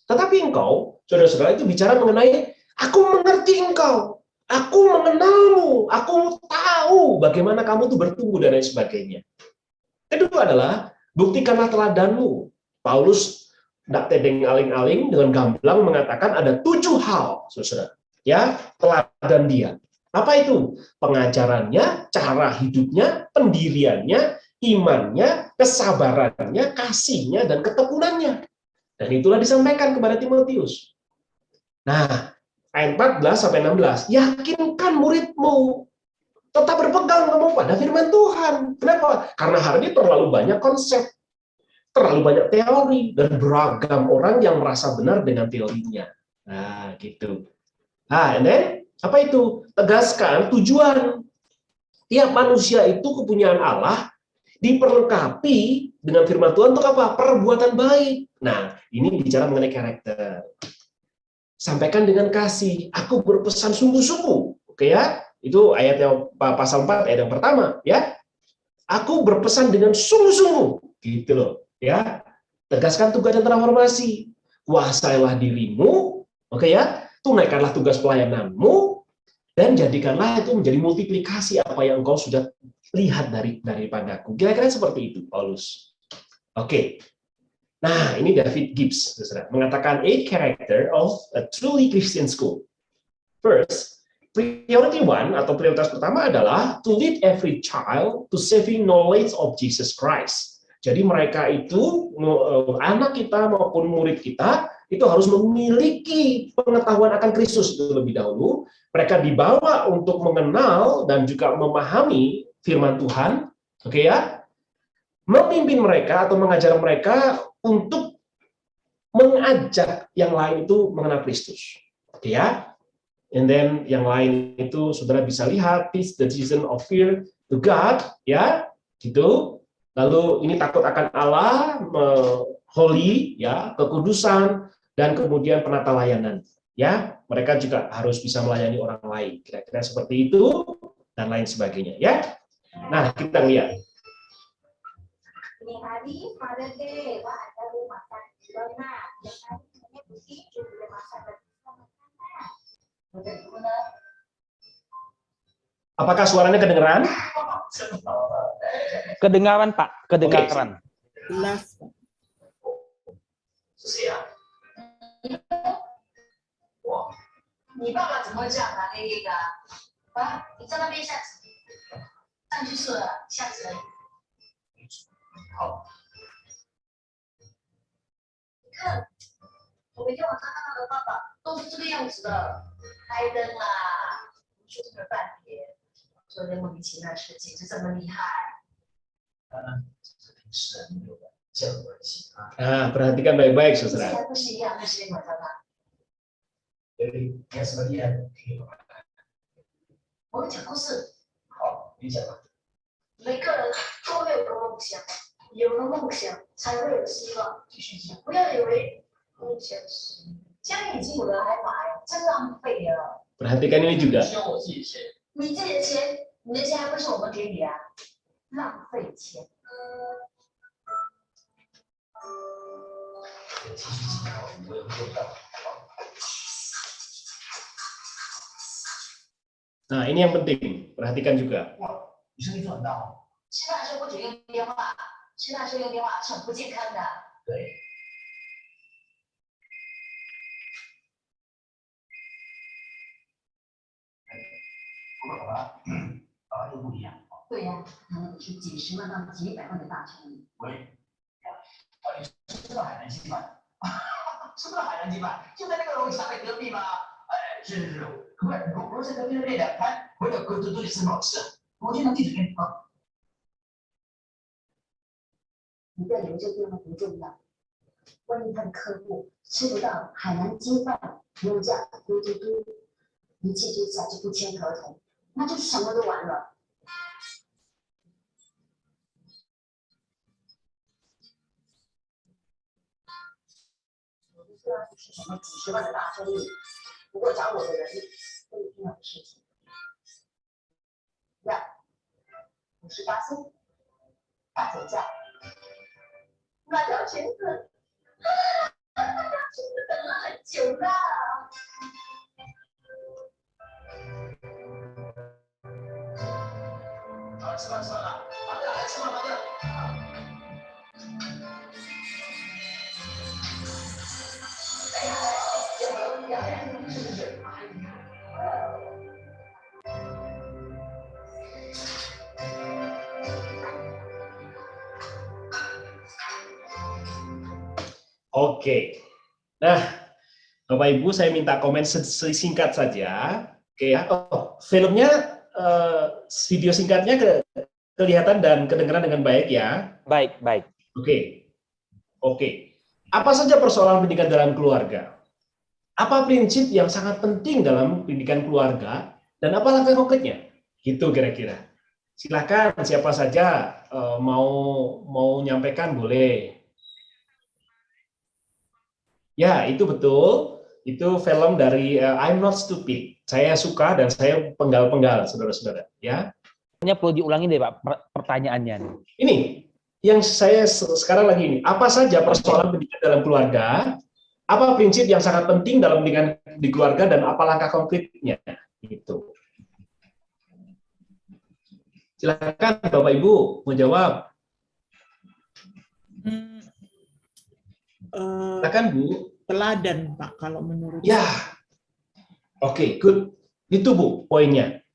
Tetapi engkau, saudara-saudara, itu bicara mengenai, aku mengerti engkau. Aku mengenalmu. Aku tahu bagaimana kamu tuh bertumbuh dan lain sebagainya. Kedua adalah, buktikanlah teladanmu. Paulus tidak tedeng aling-aling dengan gamblang mengatakan ada 7 hal, saudara. Ya, teladan dia. Apa itu? Pengajarannya, cara hidupnya, pendiriannya, imannya, kesabarannya, kasihnya, dan ketekunannya. Dan itulah disampaikan kepada Timotius. Nah, ayat 14 sampai 16, yakinkan muridmu tetap berpegang kamu pada firman Tuhan. Kenapa? Karena hari ini terlalu banyak konsep, terlalu banyak teori, dan beragam orang yang merasa benar dengan teorinya. Nah, gitu. Nah, and then, apa itu? Tegaskan tujuan. Tiap manusia itu kepunyaan Allah, diperlengkapi dengan firman Tuhan untuk apa? Perbuatan baik. Nah, ini bicara mengenai karakter. Sampaikan dengan kasih. Aku berpesan sungguh-sungguh. Oke ya? Itu ayatnya pasal 4 ayat yang pertama, ya. Aku berpesan dengan sungguh-sungguh. Gitu loh, ya. Tegaskan tugas dan transformasi. Kuasailah dirimu, oke ya? Tunaikanlah tugas pelayananmu, dan jadikanlah itu menjadi multiplikasi apa yang engkau sudah lihat daripadaku. Kira-kira seperti itu, Paulus. Oke. Nah, ini David Gibbs mengatakan 8 character of a truly Christian school. First, priority 1 atau prioritas pertama adalah to lead every child to saving knowledge of Jesus Christ. Jadi mereka itu, anak kita maupun murid kita, itu harus memiliki pengetahuan akan Kristus itu lebih dahulu. Mereka dibawa untuk mengenal dan juga memahami firman Tuhan, oke ya? Memimpin mereka atau mengajar mereka untuk mengajak yang lain itu mengenal Kristus, oke ya? And then yang lain itu saudara bisa lihat, teach the season of fear to God, ya, gitu. Lalu ini takut akan Allah, holy, ya, kekudusan, dan kemudian penata layanan, ya. Mereka juga harus bisa melayani orang lain, kira-kira seperti itu dan lain sebagainya, ya. Nah, kita lihat. Ini hari pada dewa ada rumah sakit benar, yang hari ini begitu rumah sakit. Apakah suaranya kedengeran? Kedengaran, Pak. Kedengaran. Jelas, Pak. 你爸爸怎么会这样拿黑黑的啊？爸，你在那边下棋，上去睡了，下棋而已。好，你看，我每天晚上看到的爸爸都是这个样子的，开灯啦，出这么半天，做点莫名其妙的事情，就这么厉害。这平时没有的教关系啊。 Perhatikan baik-baik, 现 saudara. 在不是一样，那是另外的吧？ Jadi, yang sebagian kehidupan. 我讲故事， 好，你讲吧。 每个人都会有个梦想，有了梦想才会有希望。继续讲，不要以为梦想是家里已经有人还买，真浪费了。 Perhatikan ini juga. 需要我自己钱。你自己的钱，你的钱还不是我们给你啊？浪费钱。继续讲，我有做到。 Nah, ini yang penting. Perhatikan juga. 哇，你生意做很大哦。 现在是不准用电话，现在是用电话是很不健康的。 对。不过好吧，好像又不一样。 对呀、他那个是几十万到几百万的大生意。 喂，你吃不到海南鸡饭？吃不到海南鸡饭，就在那个楼下面隔壁嘛。哎，是，不是楼下隔壁的那两摊，我有都里是好吃。我经常地址给你啊。 你不要以为这个电话不重要，万一他的客户吃不到海南鸡饭，物价嘟嘟嘟，一气之下就不签合同，那就什么都完了。我不知道是什么几十万的大生意，不过找我的人都有重要的事情。要58岁，大酒驾。 那条裙子，那条裙子等了很久了。好，吃饭了，马上来吃饭，马上。哎呀，是是是。 Oke. Nah, Bapak Ibu, saya minta komen singkat saja. Oke ya. Oh, filmnya, video singkatnya kelihatan dan kedengaran dengan baik ya. Baik, baik. Oke. Oke. Apa saja persoalan pendidikan dalam keluarga? Apa prinsip yang sangat penting dalam pendidikan keluarga dan apa langkah konkretnya? Gitu kira-kira. Silakan siapa saja mau nyampaikan boleh. Ya, itu betul. Itu film dari I'm Not Stupid. Saya suka dan saya penggal-penggal, saudara-saudara. Ya. Hanya perlu diulangi deh, Pak, pertanyaannya. Ini yang saya sekarang lagi ini. Apa saja persoalan pendidikan dalam keluarga? Apa prinsip yang sangat penting dalam pendidikan di keluarga dan apa langkah konkretnya? Gitu. Silakan Bapak Ibu mau jawab. Silakan Bu. Teladan, Pak, kalau menurut Ya, oke, good. Itu Bu poinnya.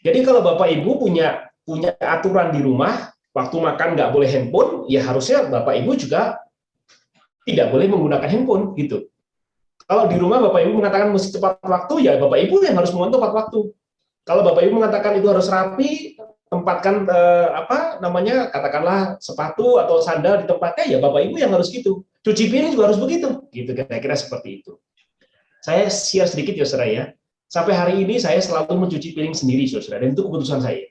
Jadi kalau Bapak Ibu punya aturan di rumah, waktu makan nggak boleh handphone, ya harusnya Bapak Ibu juga tidak boleh menggunakan handphone, gitu. Kalau di rumah Bapak Ibu mengatakan mesti tepat waktu, ya Bapak Ibu yang harus mengontrol tepat waktu. Kalau Bapak Ibu mengatakan itu harus rapi, tempatkan katakanlah sepatu atau sandal di tempatnya, ya Bapak Ibu yang harus gitu. Cuci piring juga harus begitu, gitu kira-kira seperti itu. Saya share sedikit ya saudara ya. Sampai hari ini saya selalu mencuci piring sendiri saudara, dan itu keputusan saya.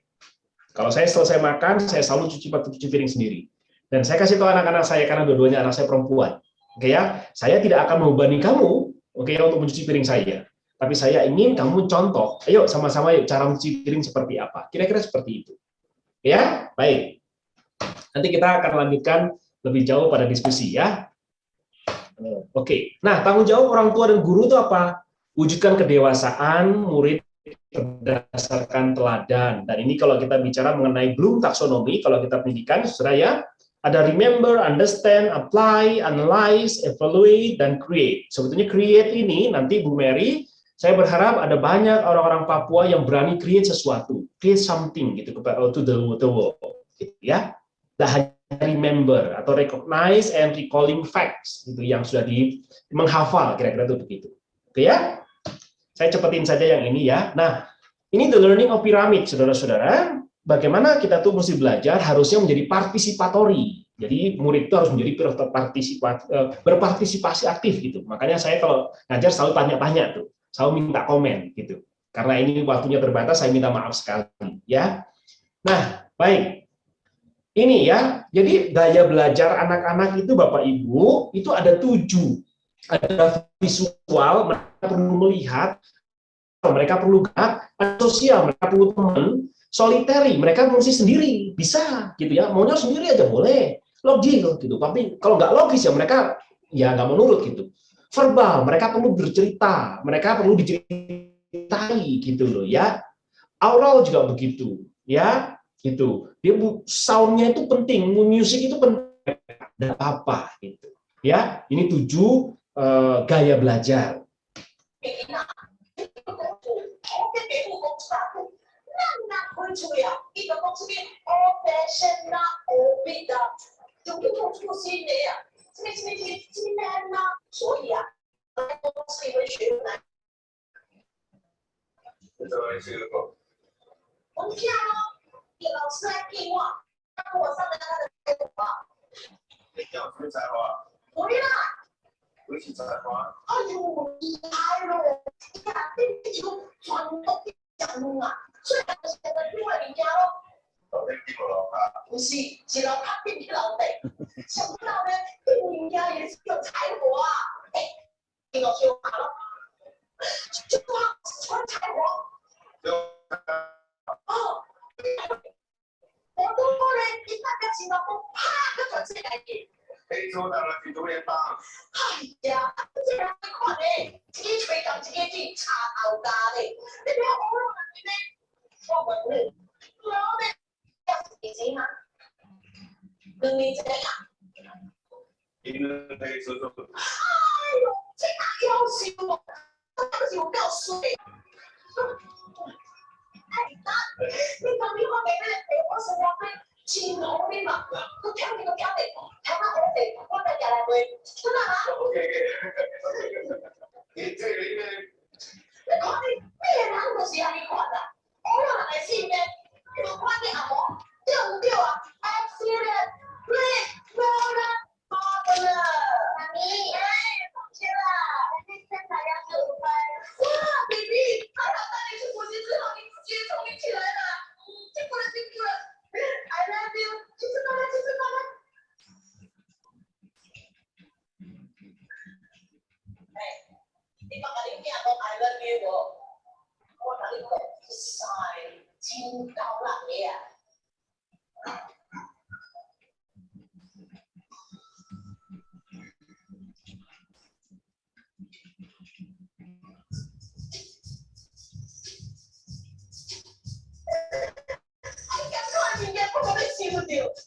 Kalau saya selesai makan, saya selalu cuci piring sendiri. Dan saya kasih tahu anak-anak saya karena dua-duanya anak saya perempuan. Oke ya, saya tidak akan membebani kamu, oke ya, untuk mencuci piring saya. Tapi saya ingin kamu contoh. Ayo sama-sama yuk cara mencuci piring seperti apa. Kira-kira seperti itu. Ya, baik. Nanti kita akan lanjutkan lebih jauh pada diskusi ya. Oke. Nah, tanggung jawab orang tua dan guru itu apa? Wujudkan kedewasaan murid berdasarkan teladan. Dan ini kalau kita bicara mengenai Bloom taksonomi, kalau kita pendidikan, saudara ya, ada remember, understand, apply, analyze, evaluate, dan create. Sebetulnya create ini nanti Bu Mary, saya berharap ada banyak orang-orang Papua yang berani create sesuatu, create something gitu to the world, gitu ya. Tidak hanya remember atau recognize and recalling facts, gitu yang sudah menghafal, kira-kira itu begitu. Oke ya? Saya cepetin saja yang ini ya. Nah, ini the learning of pyramid, saudara-saudara. Bagaimana kita tuh mesti belajar harusnya menjadi participatory. Jadi murid itu harus menjadi berpartisipasi aktif gitu. Makanya saya kalau ngajar selalu tanya-tanya tuh, selalu minta komen gitu. Karena ini waktunya terbatas, saya minta maaf sekali ya. Nah, baik. Ini ya. Jadi gaya belajar anak-anak itu Bapak Ibu itu ada 7. Ada visual, mereka perlu melihat, mereka perlu gerak, ada sosial, mereka perlu teman, solitary, mereka mesti sendiri, bisa gitu ya, maunya sendiri aja boleh, logis gitu, tapi kalau nggak logis ya mereka ya nggak mau nurut gitu. Verbal, mereka perlu bercerita, mereka perlu diceritai gitu loh ya. Aural juga begitu ya, gitu. Dia soundnya itu penting, musik itu penting, dan apa gitu ya. Ini 7 gaya belajar.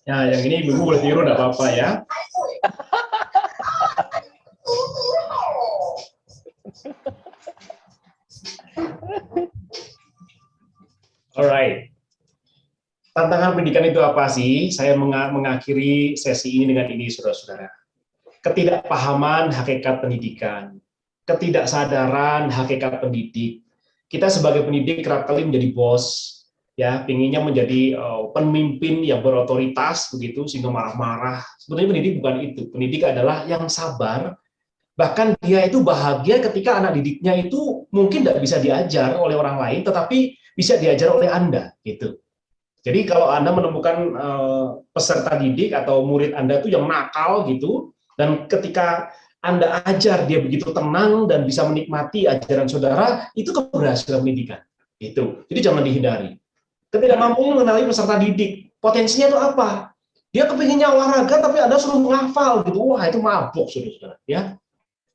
Ya, yang ini ibu boleh tiru, enggak apa-apa ya. Alright. Tantangan pendidikan itu apa sih? Saya mengakhiri sesi ini dengan ini, saudara-saudara. Ketidakpahaman hakikat pendidikan, ketidaksadaran hakikat pendidik. Kita sebagai pendidik kerap kali menjadi bos, ya, pinginnya menjadi pemimpin yang berotoritas begitu sehingga marah-marah. Sebenarnya pendidik bukan itu. Pendidik adalah yang sabar. Bahkan dia itu bahagia ketika anak didiknya itu mungkin tidak bisa diajar oleh orang lain, tetapi bisa diajar oleh Anda, gitu. Jadi kalau Anda menemukan peserta didik atau murid Anda itu yang nakal gitu, dan ketika Anda ajar dia begitu tenang dan bisa menikmati ajaran saudara, itu keberhasilan pendidikan. Itu. Jadi jangan dihindari. Ketidakmampuan mengenali peserta didik, potensinya itu apa? Dia kepinginnya olahraga tapi Anda suruh menghafal gitu. Wah, itu mabuk, saudara-saudara, ya.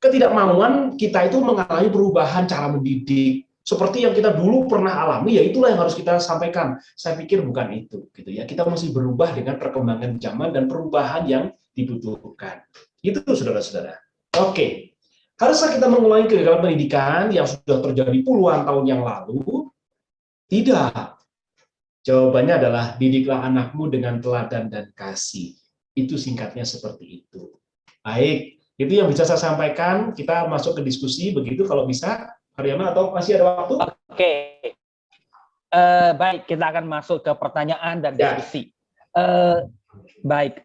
ketidakmauan kita itu mengalami perubahan cara mendidik. Seperti yang kita dulu pernah alami, ya itulah yang harus kita sampaikan. Saya pikir bukan itu, gitu ya. Kita mesti berubah dengan perkembangan zaman dan perubahan yang dibutuhkan. Itu, saudara-saudara. Oke, haruskah kita mengulangi kegagalan pendidikan yang sudah terjadi puluhan tahun yang lalu? Tidak. Jawabannya adalah didiklah anakmu dengan teladan dan kasih. Itu singkatnya seperti itu. Baik, itu yang bisa saya sampaikan. Kita masuk ke diskusi begitu kalau bisa. Haryono, atau masih ada waktu? Oke. Baik, kita akan masuk ke pertanyaan dan diskusi. Baik,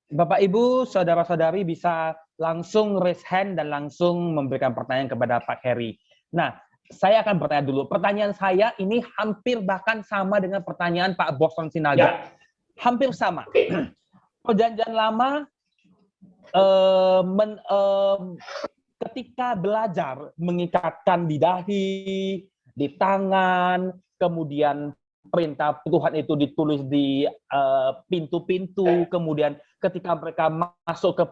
Bapak Ibu, saudara-saudari bisa langsung raise hand dan langsung memberikan pertanyaan kepada Pak Heri. Nah, saya akan bertanya dulu. Pertanyaan saya ini hampir bahkan sama dengan pertanyaan Pak Boston Sinaga. Hampir sama. Perjanjian Lama ketika belajar mengikatkan di dahi, di tangan, kemudian perintah Tuhan itu ditulis di pintu-pintu, kemudian ketika mereka masuk ke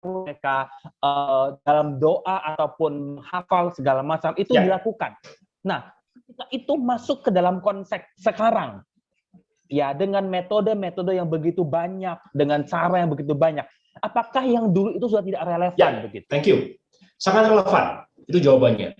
mereka dalam doa ataupun hafal segala macam itu dilakukan. Nah, ketika itu masuk ke dalam konsep sekarang, ya dengan metode-metode yang begitu banyak, dengan cara yang begitu banyak, apakah yang dulu itu sudah tidak relevan begitu? Thank you. Sangat relevan, itu jawabannya.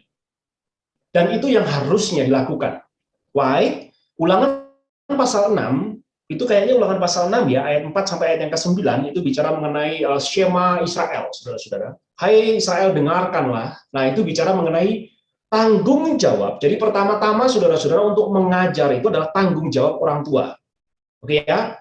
Dan itu yang harusnya dilakukan. Why? Ulangan pasal 6, itu kayaknya ulangan pasal 6 ya, ayat 4 sampai ayat yang ke-9, itu bicara mengenai Shema Israel, saudara-saudara. Hai Israel, dengarkanlah. Nah, itu bicara mengenai tanggung jawab. Jadi pertama-tama, saudara-saudara, untuk mengajar itu adalah tanggung jawab orang tua. Oke ya?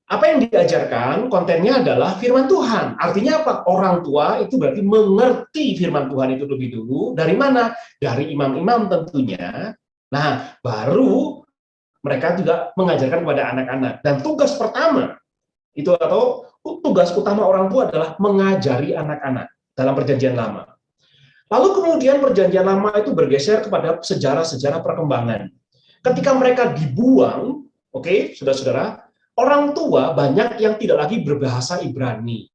Apa yang diajarkan, kontennya adalah firman Tuhan. Artinya apa? Orang tua itu berarti mengerti firman Tuhan itu lebih dulu. Dari mana? Dari imam-imam tentunya. Nah, baru mereka juga mengajarkan kepada anak-anak. Dan tugas pertama, itu atau tugas utama orang tua adalah mengajari anak-anak dalam perjanjian lama. Lalu kemudian perjanjian lama itu bergeser kepada sejarah-sejarah perkembangan. Ketika mereka dibuang, oke, saudara-saudara, orang tua banyak yang tidak lagi berbahasa Ibrani,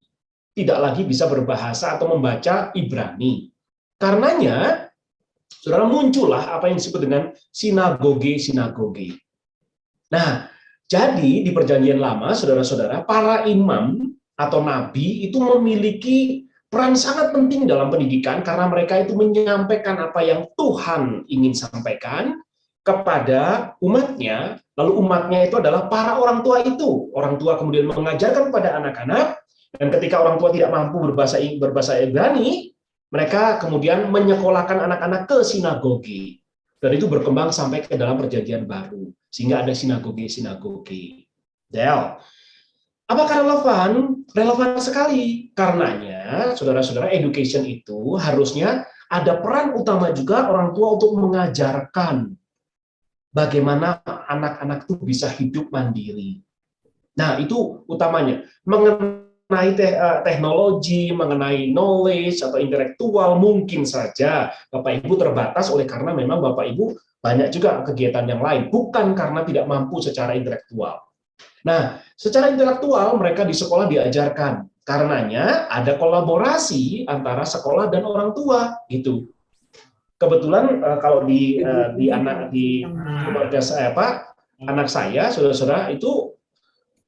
tidak lagi bisa berbahasa atau membaca Ibrani. Karenanya, saudara, muncullah apa yang disebut dengan sinagoge-sinagoge. Nah, jadi di perjanjian lama, saudara-saudara, para imam atau nabi itu memiliki peran sangat penting dalam pendidikan karena mereka itu menyampaikan apa yang Tuhan ingin sampaikan kepada umatnya, lalu umatnya itu adalah para orang tua itu. Orang tua kemudian mengajarkan kepada anak-anak, dan ketika orang tua tidak mampu berbahasa Ibrani, mereka kemudian menyekolahkan anak-anak ke sinagoge. Dan itu berkembang sampai ke dalam perjanjian baru, sehingga ada sinagoge-sinagoge. Del, apakah relevan? Relevan sekali. Karenanya, saudara-saudara, education itu harusnya ada peran utama juga orang tua untuk mengajarkan bagaimana anak-anak itu bisa hidup mandiri. Nah, itu utamanya. Mengenai teknologi, mengenai knowledge atau intelektual, mungkin saja Bapak Ibu terbatas oleh karena memang Bapak Ibu banyak juga kegiatan yang lain, bukan karena tidak mampu secara intelektual. Nah, secara intelektual mereka di sekolah diajarkan. Karenanya ada kolaborasi antara sekolah dan orang tua, gitu. Kebetulan kalau di keluarga saya, anak saya, saudara-saudara, itu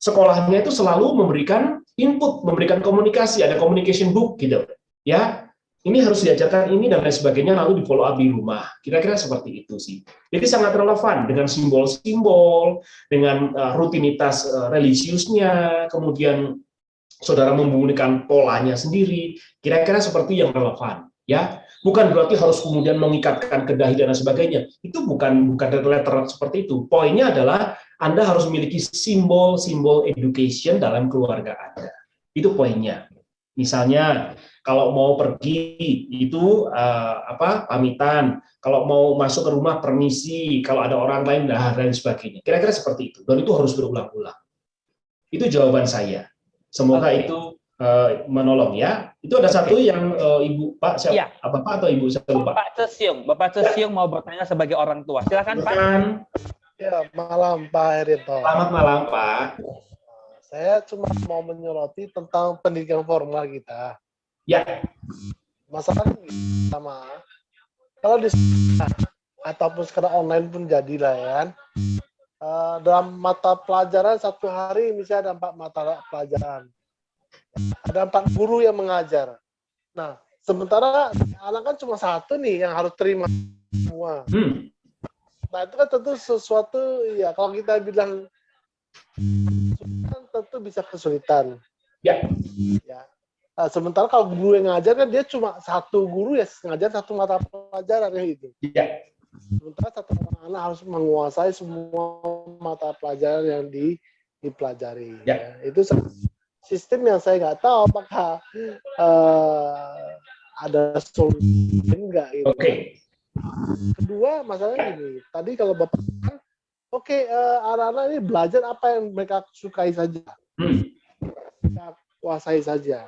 sekolahnya itu selalu memberikan input, memberikan komunikasi, ada communication book gitu. Ya, ini harus diajarkan ini dan lain sebagainya, lalu di follow up di rumah. Kira-kira seperti itu sih. Jadi sangat relevan dengan simbol-simbol, dengan rutinitas religiusnya, kemudian saudara membunyikan polanya sendiri. Kira-kira seperti yang relevan, ya. Bukan berarti harus kemudian mengikatkan ke dahi dan sebagainya. Itu bukan letter seperti itu. Poinnya adalah Anda harus memiliki simbol-simbol education dalam keluarga Anda. Itu poinnya. Misalnya kalau mau pergi itu pamitan, kalau mau masuk ke rumah permisi, kalau ada orang lain dan sebagainya. Kira-kira seperti itu. Dan itu harus berulang-ulang. Itu jawaban saya. Semoga itu menolong ya. Itu ada satu yang Ibu Pak siapa? Ya. Bapak atau Ibu saya lupa. Bapak Cesiung mau bertanya sebagai orang tua. Silakan Pak. Ya, malam Pak Herinto. Selamat malam Pak. Saya cuma mau menyoroti tentang pendidikan formal kita. Ya. masalahnya sama. Kalau di sekolah ataupun sekarang online pun jadilah ya kan. Dalam mata pelajaran satu hari misalnya ada 4 mata pelajaran. Ada 4 guru yang mengajar. Nah, sementara anak kan cuma satu nih yang harus terima semua. Nah, itu kan tentu sesuatu ya kalau kita bilang tentu bisa kesulitan. Ya. Nah, sementara kalau guru yang ngajar kan dia cuma satu guru ya ngajar satu mata pelajaran ya itu. Ya. Sementara satu anak harus menguasai semua mata pelajaran yang dipelajari. Ya. Itu sistem yang saya nggak tahu apakah ada solusi enggak. Gitu. Oke. Kedua masalahnya gini. Tadi kalau Bapak bilang, anak-anak ini belajar apa yang mereka sukai saja. Mereka kuasai saja.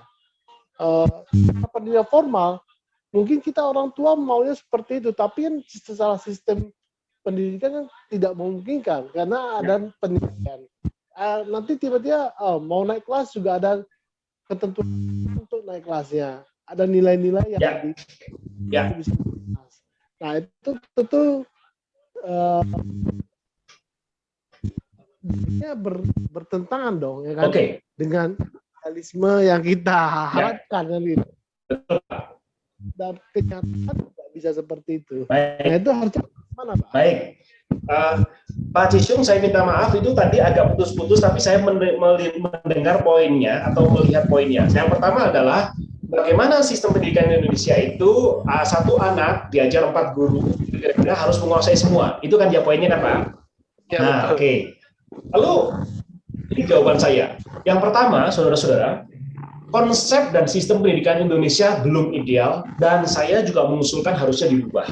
Pendidikan formal, mungkin kita orang tua maunya seperti itu, tapi kan secara sistem pendidikan kan tidak memungkinkan karena ada pendidikan. Nanti tiba-tiba mau naik kelas juga ada ketentuan untuk naik kelasnya, ada nilai-nilai yang bisa kelas. Nah itu tentu bertentangan dong ya kan dengan realisme yang kita harapkan kan gitu. Dan kenyataan tidak bisa seperti itu. Baik. Nah itu harusnya mana Pak? Baik. Pak Cisiung, saya minta maaf itu tadi agak putus-putus, tapi saya mendengar poinnya atau melihat poinnya. Yang pertama adalah bagaimana sistem pendidikan di Indonesia itu satu anak diajar 4 guru, kira-kira harus menguasai semua. Itu kan dia poinnya kan Pak? Ya, nah, oke. Lalu ini jawaban saya. Yang pertama, saudara-saudara, konsep dan sistem pendidikan Indonesia belum ideal dan saya juga mengusulkan harusnya dirubah.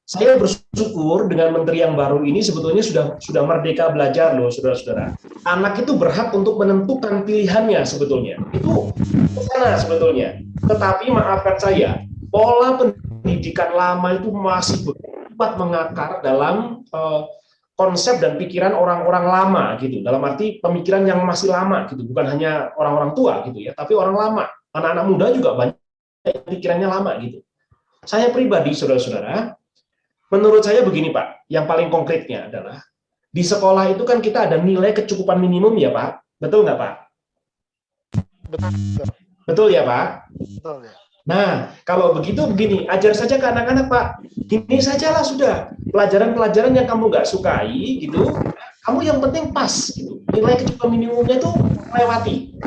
Saya bersyukur dengan menteri yang baru ini sebetulnya sudah merdeka belajar loh, saudara-saudara. Anak itu berhak untuk menentukan pilihannya sebetulnya. Itu sana sebetulnya. Tetapi maafkan saya, pola pendidikan lama itu masih kuat mengakar dalam konsep dan pikiran orang-orang lama gitu. Dalam arti pemikiran yang masih lama gitu, bukan hanya orang-orang tua gitu ya, tapi orang lama. Anak-anak muda juga banyak pikirannya lama gitu. Saya pribadi, saudara-saudara, menurut saya begini Pak, yang paling konkretnya adalah di sekolah itu kan kita ada nilai kecukupan minimum ya Pak, betul nggak Pak? Betul ya Pak? Betul ya. Nah, kalau begitu begini, ajar saja ke anak-anak Pak, gini sajalah sudah, pelajaran-pelajaran yang kamu nggak sukai gitu, kamu yang penting pas gitu, nilai kecukupan minimumnya itu lewati.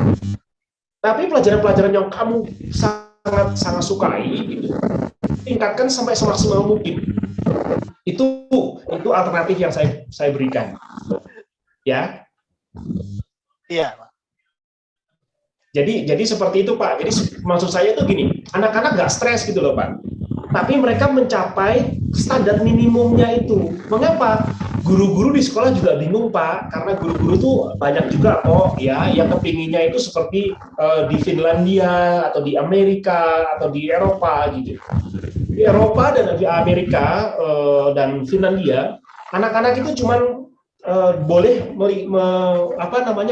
Tapi pelajaran-pelajaran yang kamu sangat sukai gitu, tingkatkan sampai semaksimal mungkin. Itu alternatif yang saya berikan, ya. Iya, Pak. Jadi seperti itu Pak. Jadi maksud saya itu gini, anak-anak nggak stres gitu loh Pak. Tapi mereka mencapai standar minimumnya itu. Mengapa? Guru-guru di sekolah juga bingung Pak, karena guru-guru itu banyak juga kok ya yang kepinginnya itu seperti di Finlandia atau di Amerika atau di Eropa gitu. Di Eropa dan di Amerika dan Finlandia, anak-anak itu cuman boleh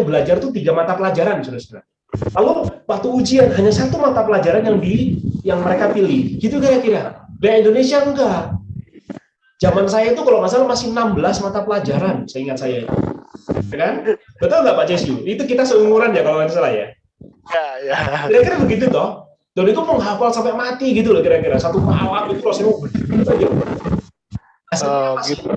belajar tuh 3 mata pelajaran, saudara-saudara. Lalu waktu ujian hanya 1 mata pelajaran yang mereka pilih. Gitu kira-kira. Di Indonesia enggak. Zaman saya itu kalau nggak salah masih 16 mata pelajaran, seingat saya itu. Ya kan? Betul nggak Pak Cesiu? Itu kita seumuran ya kalau nggak salah ya. Ya. Kira-kira begitu toh. Dan itu menghafal sampai mati gitu loh kira-kira. 1 malam itu rasanya begitu aja. Gitu.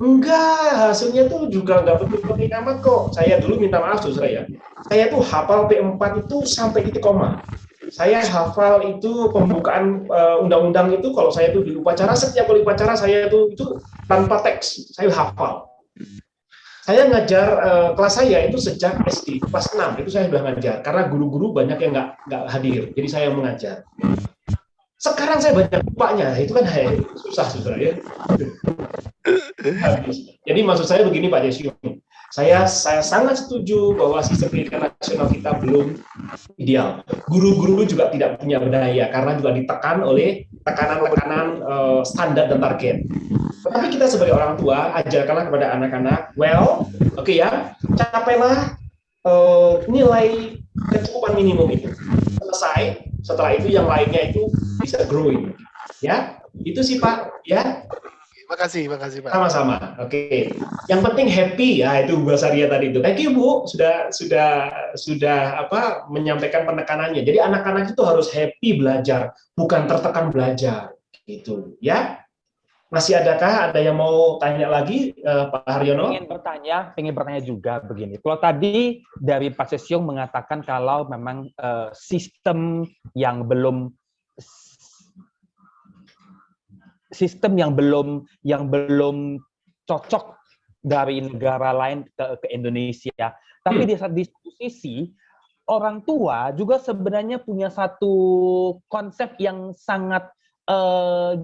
Enggak, hasilnya tuh juga nggak betul-betul amat kok. Saya dulu minta maaf saudara ya. Saya tuh hafal P4 itu sampai titik koma. Saya hafal itu pembukaan undang-undang itu kalau saya tuh di upacara, setiap kali upacara saya itu tanpa teks, saya hafal. Saya ngajar kelas saya itu sejak SD, kelas 6 itu saya sudah ngajar karena guru-guru banyak yang nggak hadir, jadi saya mengajar. Sekarang saya banyak lupanya, itu kan susah saudara ya. Jadi maksud saya begini Pak Cesiung, saya sangat setuju bahwa sistem pendidikan nasional kita belum ideal. Guru-guru juga tidak punya daya karena juga ditekan oleh tekanan-tekanan standar dan target. Tetapi kita sebagai orang tua ajarkanlah kepada anak-anak, ya, capailah nilai kecukupan minimum itu. Selesai, Setelah itu yang lainnya itu bisa growing. Ya, itu sih Pak. Ya. Makasih Pak. Sama-sama. Oke. Yang penting happy ya, itu Bu Saria tadi itu. Thank you Bu, sudah apa menyampaikan penekanannya. Jadi anak-anak itu harus happy belajar, bukan tertekan belajar. Gitu, ya. Masih adakah ada yang mau tanya lagi Pak Haryono? Pengen bertanya juga begini. Kalau tadi dari Pak Sesyong mengatakan kalau memang sistem yang belum cocok dari negara lain ke Indonesia. Tapi di satu sisi orang tua juga sebenarnya punya satu konsep yang sangat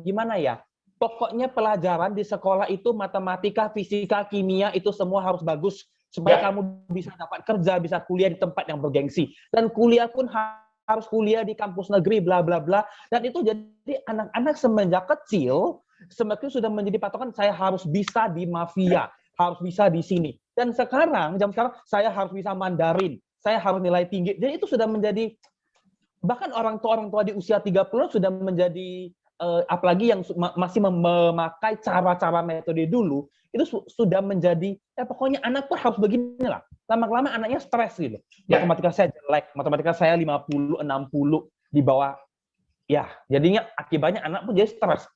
gimana ya? Pokoknya pelajaran di sekolah itu matematika, fisika, kimia itu semua harus bagus supaya kamu bisa dapat kerja, bisa kuliah di tempat yang bergengsi. Dan kuliah pun harus kuliah di kampus negeri, bla bla bla. Dan itu jadi anak-anak semenjak kecil semakin sudah menjadi patokan saya harus bisa di mafia, harus bisa di sini. Dan sekarang jam sekarang saya harus bisa Mandarin, saya harus nilai tinggi. Jadi itu sudah menjadi bahkan orang tua di usia 30 sudah menjadi apalagi yang masih memakai cara-cara metode dulu, itu sudah menjadi, ya pokoknya anak tuh harus beginilah. Lama-lama anaknya stres gitu. Matematika saya jelek, matematika saya 50, 60 di bawah. Ya, jadinya akibatnya anak pun jadi stres.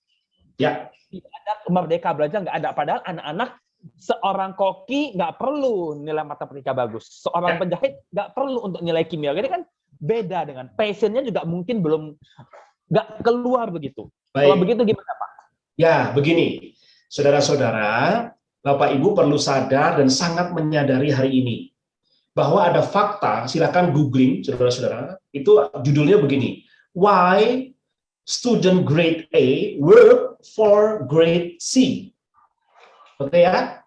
Ya. Tidak ada merdeka belajar, nggak ada. Padahal anak-anak, seorang koki nggak perlu nilai matematika bagus. Seorang penjahit nggak perlu untuk nilai kimia. Jadi kan beda dengan passionnya juga mungkin belum nggak keluar begitu. Baik. Kalau begitu gimana Pak? Ya, begini. Saudara-saudara, Bapak Ibu perlu sadar dan sangat menyadari hari ini bahwa ada fakta, silakan googling saudara-saudara, itu judulnya begini. Why student grade A work for grade C? Oke ya?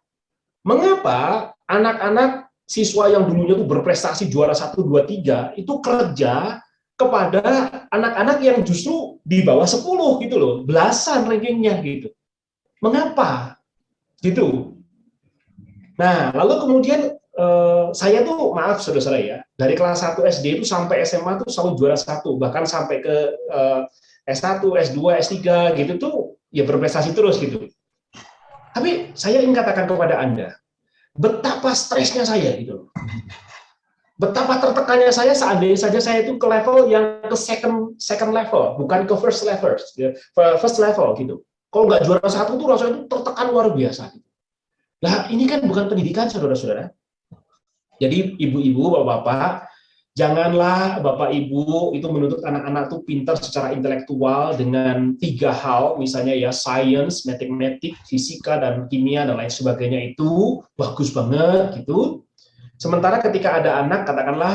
Mengapa anak-anak siswa yang dulunya tuh berprestasi juara 1, 2, 3 itu kerja kepada anak-anak yang justru di bawah 10 gitu loh, belasan rankingnya gitu. Mengapa? Gitu. Nah, lalu kemudian saya tuh, maaf saudara-saudara ya, dari kelas 1 SD itu sampai SMA tuh selalu juara 1, bahkan sampai ke S1, S2, S3 gitu tuh ya berprestasi terus gitu. Tapi saya ingin katakan kepada Anda, betapa stresnya saya gitu. Betapa tertekannya saya seandainya saja saya itu ke level yang ke second level, bukan ke first level gitu. Kalau nggak juara 1 tuh rasanya itu tertekan luar biasa. Nah, ini kan bukan pendidikan saudara-saudara. Jadi ibu-ibu, bapak-bapak, janganlah bapak ibu itu menuntut anak-anak tuh pintar secara intelektual dengan 3 hal, misalnya ya science, matematik, fisika dan kimia dan lain sebagainya itu bagus banget gitu. Sementara ketika ada anak, katakanlah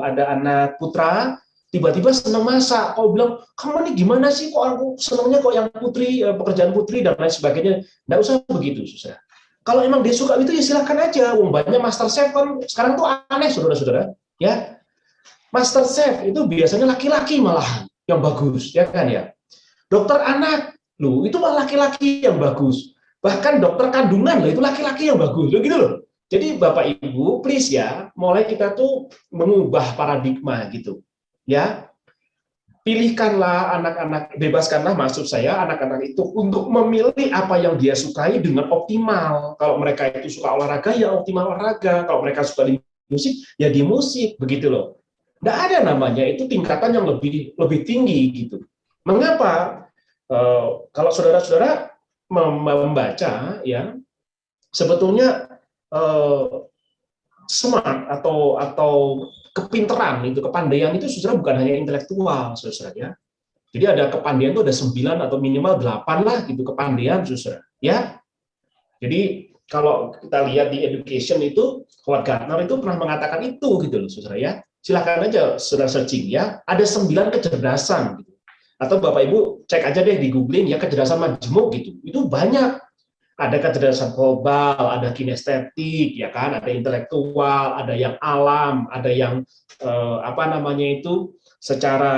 ada anak putra, tiba-tiba senang masak, kau bilang, kamu ini gimana sih, kok aku senangnya kok yang putri, pekerjaan putri, dan lain sebagainya. Nggak usah begitu, susah. Kalau emang dia suka itu, ya silakan aja. Banyak master chef kan, sekarang tuh aneh, saudara-saudara. Ya, master chef itu biasanya laki-laki malahan, yang bagus, ya kan ya. Dokter anak, loh, itu malah laki-laki yang bagus. Bahkan dokter kandungan, loh, itu laki-laki yang bagus, loh, gitu loh. Jadi Bapak Ibu, please ya, mulai kita tuh mengubah paradigma gitu. Ya. Pilihkanlah anak-anak, bebaskanlah maksud saya anak-anak itu untuk memilih apa yang dia sukai dengan optimal. Kalau mereka itu suka olahraga, ya optimal olahraga. Kalau mereka suka di musik, ya di musik, begitu loh. Nggak ada namanya, itu tingkatan yang lebih tinggi gitu. Mengapa? Kalau saudara-saudara membaca, ya sebetulnya smart atau kepinteran itu, kepandaian itu saudara bukan hanya intelektual, saudara ya. Jadi ada kepandaian itu ada 9 atau minimal 8 lah gitu kepandaian, saudara ya. Jadi kalau kita lihat di education itu, Howard Gardner itu pernah mengatakan itu gitu loh, saudara ya. Silakan aja saudara searching ya. Ada 9 kecerdasan gitu. Atau Bapak Ibu cek aja deh di googling ya, kecerdasan majemuk gitu. Itu banyak. Ada kecerdasan global, ada kinestetik, ya kan, ada intelektual, ada yang alam, ada yang secara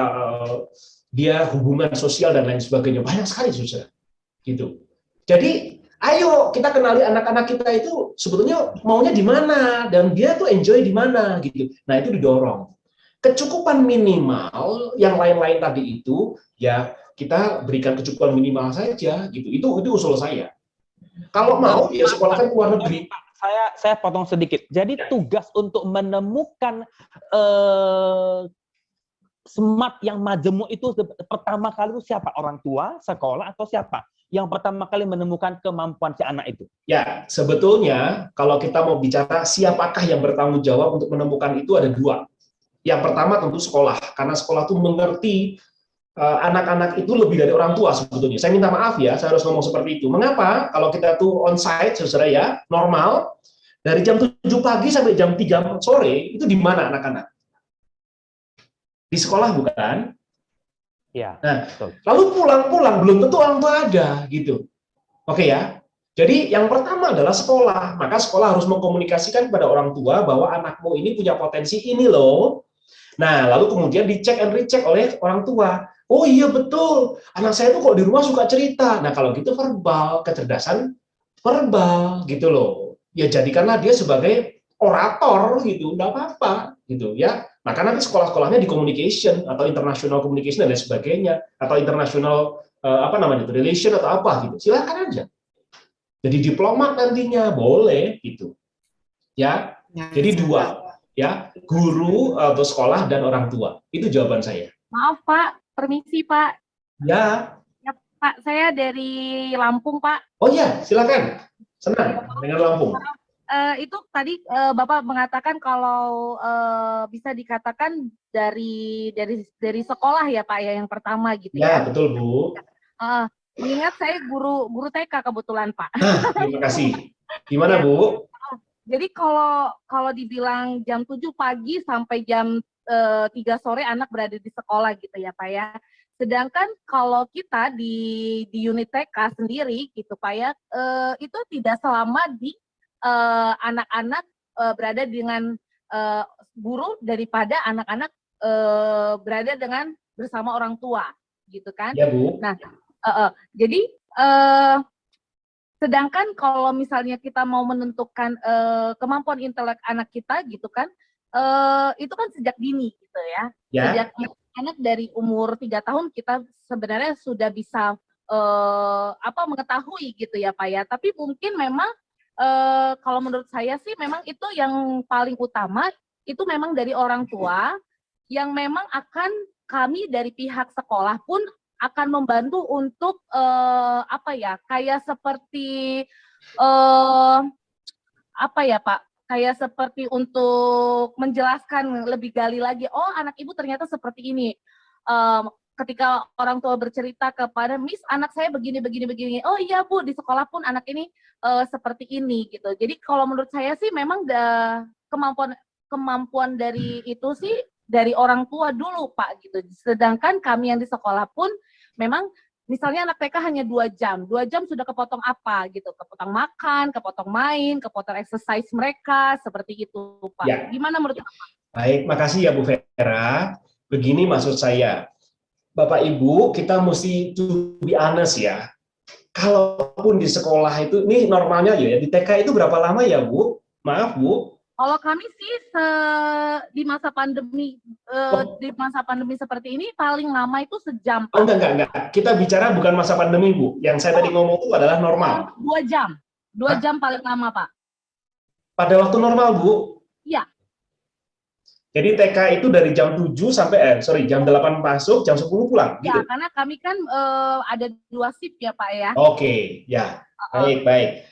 dia hubungan sosial dan lain sebagainya, banyak sekali saudara. Gitu. Jadi, ayo kita kenali anak-anak kita itu sebetulnya maunya di mana dan dia tuh enjoy di mana gitu. Nah itu didorong. kecukupan minimal yang lain-lain tadi itu ya kita berikan kecukupan minimal saja gitu. Itu usul saya. Kalau mau ya sekolahkan ke luar negeri. Saya potong sedikit. Jadi tugas untuk menemukan smart yang majemuk itu pertama kali itu siapa? Orang tua, sekolah, atau siapa yang pertama kali menemukan kemampuan si anak itu? Ya, sebetulnya kalau kita mau bicara siapakah yang bertanggung jawab untuk menemukan itu ada dua. Yang pertama tentu sekolah, karena sekolah itu mengerti anak-anak itu lebih dari orang tua sebetulnya. Saya minta maaf ya, saya harus ngomong seperti itu. Mengapa? Kalau kita tuh on-site, saudara ya, normal, dari jam 7 pagi sampai jam 3 sore, itu di mana anak-anak? Di sekolah bukan? Ya. Nah, betul. lalu pulang-pulang belum tentu orang tua ada gitu. Oke ya. Jadi yang pertama adalah sekolah. Maka sekolah harus mengkomunikasikan kepada orang tua bahwa anakmu ini punya potensi ini loh. Nah, lalu kemudian dicek and recheck oleh orang tua. Oh iya betul, anak saya tuh kok di rumah suka cerita. Nah, kalau gitu verbal, kecerdasan verbal gitu loh. Ya jadikanlah dia sebagai orator gitu, enggak apa-apa gitu ya. Maka nanti sekolah-sekolahnya di communication atau international communication dan lain sebagainya, atau international relation atau apa gitu. Silakan aja. Jadi diplomat nantinya boleh gitu. Ya. Jadi dua ya, guru atau sekolah dan orang tua. Itu jawaban saya. Maaf Pak, permisi Pak. Ya. Ya, Pak, saya dari Lampung Pak. Oh iya, silakan. Senang dengan Lampung. Itu tadi Bapak mengatakan kalau bisa dikatakan dari sekolah ya Pak ya yang pertama gitu ya. Ya, betul Bu. Mengingat saya guru TK kebetulan Pak. Nah, terima kasih. Gimana Bu? Jadi kalau dibilang jam 7 pagi sampai jam 3 sore anak berada di sekolah gitu ya Pak ya. Sedangkan kalau kita di unit TK sendiri gitu Pak ya, itu tidak selama di anak-anak berada dengan guru daripada anak-anak berada dengan bersama orang tua gitu kan. Ya Bu. Nah, jadi sedangkan kalau misalnya kita mau menentukan kemampuan intelek anak kita gitu kan, itu kan sejak dini gitu ya. Sejak anak dari umur 3 tahun kita sebenarnya sudah bisa mengetahui gitu ya Pak ya. Tapi mungkin memang kalau menurut saya sih memang itu yang paling utama itu memang dari orang tua yang memang akan kami dari pihak sekolah pun akan membantu untuk kayak seperti Pak, kayak seperti untuk menjelaskan lebih gali lagi, oh anak ibu ternyata seperti ini. Ketika orang tua bercerita kepada Miss, anak saya begini, oh iya Bu, di sekolah pun anak ini seperti ini gitu. Jadi kalau menurut saya sih memang kemampuan dari itu sih dari orang tua dulu Pak gitu. Sedangkan kami yang di sekolah pun memang misalnya anak TK hanya 2 jam sudah kepotong apa gitu, kepotong makan, kepotong main, kepotong exercise mereka, seperti itu Pak. Ya. Gimana menurut Bapak? Baik, makasih ya Bu Vera. Begini maksud saya, Bapak Ibu, kita mesti to be honest ya. Kalaupun di sekolah itu, ini normalnya ya, di TK itu berapa lama ya Bu? Maaf Bu. Kalau kami sih di masa pandemi seperti ini paling lama itu sejam. Oh enggak. Kita bicara bukan masa pandemi Bu. Yang saya tadi ngomong itu adalah normal. 2 jam. 2 jam paling lama Pak. Pada waktu normal Bu? Iya. Jadi TK itu dari jam 7 sampai jam 8 masuk, jam 10 pulang gitu. Ya, karena kami kan ada 2 shift ya Pak ya. Oke, ya. Baik.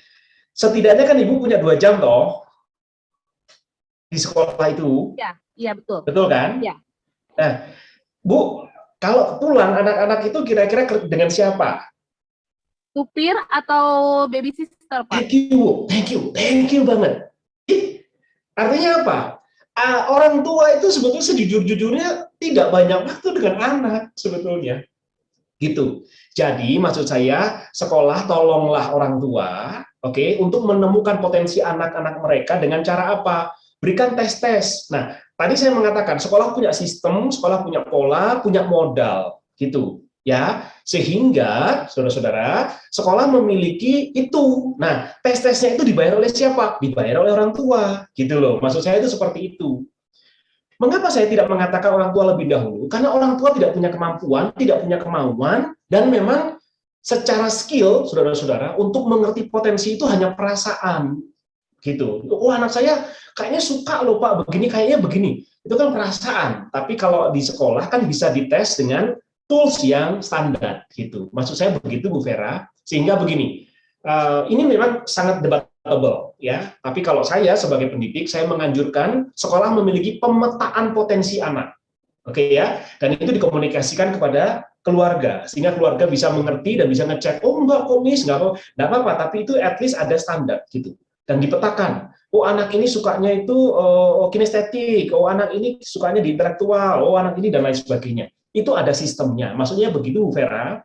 Setidaknya kan Ibu punya 2 jam toh di sekolah itu. Iya betul. Betul kan? Iya. Nah, Bu, kalau pulang anak-anak itu kira-kira dengan siapa? Supir atau babysitter, Pak? Thank you banget. Artinya apa? Orang tua itu sebetulnya sejujur-jujurnya tidak banyak waktu dengan anak sebetulnya. Gitu. Jadi maksud saya sekolah tolonglah orang tua, oke, untuk menemukan potensi anak-anak mereka dengan cara apa? Berikan tes-tes. Nah, tadi saya mengatakan sekolah punya sistem, sekolah punya pola, punya modal, gitu. Ya, sehingga saudara-saudara, sekolah memiliki itu. Nah, tes-tesnya itu dibayar oleh siapa? Dibayar oleh orang tua, gitu loh. Maksud saya itu seperti itu. Mengapa saya tidak mengatakan orang tua lebih dahulu? Karena orang tua tidak punya kemampuan, tidak punya kemauan, dan memang secara skill, saudara-saudara, untuk mengerti potensi itu hanya perasaan. Gitu. Oh, anak saya kayaknya suka loh Pak, begini, kayaknya begini. Itu kan perasaan. Tapi kalau di sekolah kan bisa dites dengan tools yang standar. Gitu. Maksud saya begitu, Bu Vera. Sehingga begini, ini memang sangat debatable, ya. Tapi kalau saya sebagai pendidik, saya menganjurkan sekolah memiliki pemetaan potensi anak, oke ya. Dan itu dikomunikasikan kepada keluarga, sehingga keluarga bisa mengerti dan bisa ngecek, oh enggak kok miss, enggak apa-apa, tapi itu at least ada standar gitu. Dan dipetakan, oh anak ini sukanya itu kinestetik, oh anak ini sukanya di intelektual, oh anak ini dan lain sebagainya. Itu ada sistemnya. Maksudnya begitu, Bu Vera.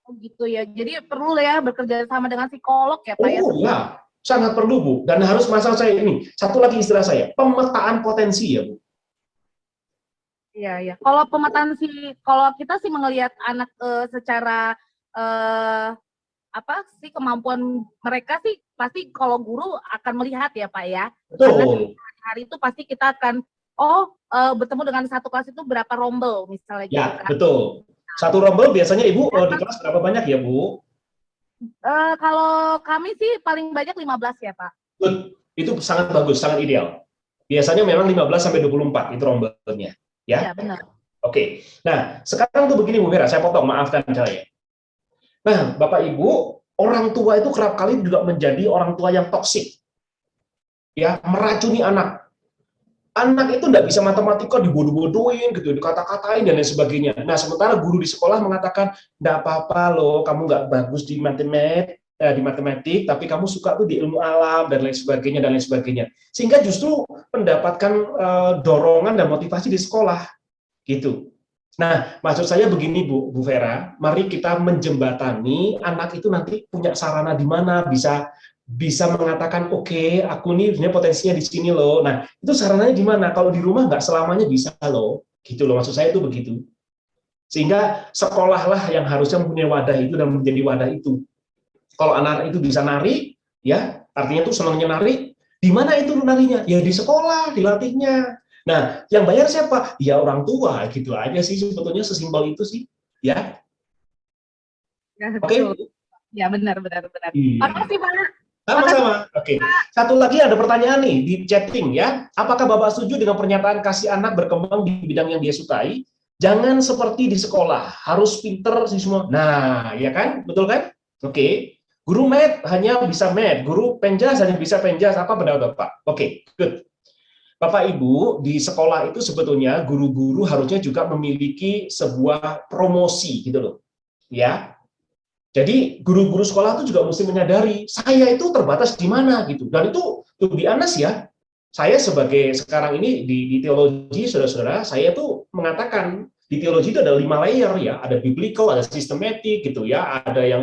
Oh gitu ya. Jadi perlu ya bekerja sama dengan psikolog ya Pak ya. Oh ya, sangat perlu Bu. Dan harus masalah saya ini. Satu lagi istilah saya, pemetaan potensi ya Bu. Iya ya. Kalau pemetaan kalau kita sih melihat anak secara apa sih kemampuan mereka sih pasti kalau guru akan melihat ya Pak ya. Karena Betul. hari itu pasti kita akan bertemu dengan satu kelas itu berapa rombel misalnya gitu Ya, kan. betul. Satu rombel biasanya Ibu di kelas berapa banyak ya Bu? Kalau kami sih paling banyak 15 ya Pak. Itu sangat bagus, sangat ideal. Biasanya memang 15 sampai 24 itu rombelnya. Ya. Iya benar. Oke. Nah, sekarang tuh begini Bu Vera, saya potong, maafkan saya. Nah, Bapak Ibu, orang tua itu kerap kali juga menjadi orang tua yang toksik. Ya, meracuni anak. Anak itu tidak bisa matematika dibodoh-bodohin gitu, dikata-katain dan lain sebagainya. Nah, sementara guru di sekolah mengatakan, "Enggak apa-apa loh, kamu nggak bagus di matematik, tapi kamu suka tuh di ilmu alam dan lain sebagainya. Sehingga justru mendapatkan dorongan dan motivasi di sekolah gitu. Nah, maksud saya begini Bu Vera, mari kita menjembatani anak itu nanti punya sarana di mana bisa mengatakan, oke, aku nih sebenarnya potensinya di sini loh. Nah, itu sarananya di mana? Kalau di rumah nggak selamanya bisa loh. Gitu loh, maksud saya itu begitu. Sehingga sekolahlah yang harusnya mempunyai wadah itu dan menjadi wadah itu. Kalau anak itu bisa nari, ya, artinya itu senangnya nari, di mana itu narinya? Ya di sekolah, dilatihnya. Nah, yang bayar siapa? Ya orang tua, gitu aja sih sebetulnya sesimpel itu sih. Ya. Ya, Oke. Ya benar. Iya. Makasih Pak. Sama-sama. Oke. Satu lagi ada pertanyaan nih di chatting ya. Apakah Bapak setuju dengan pernyataan kasih anak berkembang di bidang yang dia sukai? Jangan seperti di sekolah, harus pinter sih semua. Nah, ya kan? Betul kan? Oke. Guru math hanya bisa math, guru penjas hanya bisa penjas. Apa pendapat Bapak? Oke, good. Bapak Ibu, di sekolah itu sebetulnya guru-guru harusnya juga memiliki sebuah promosi gitu loh. Ya. Jadi guru-guru sekolah itu juga mesti menyadari saya itu terbatas di mana gitu. Dan itu to be honest ya, saya sebagai sekarang ini di teologi, saudara-saudara, saya tuh mengatakan di teologi itu ada 5 layer ya, ada biblical, ada systematic gitu ya, ada yang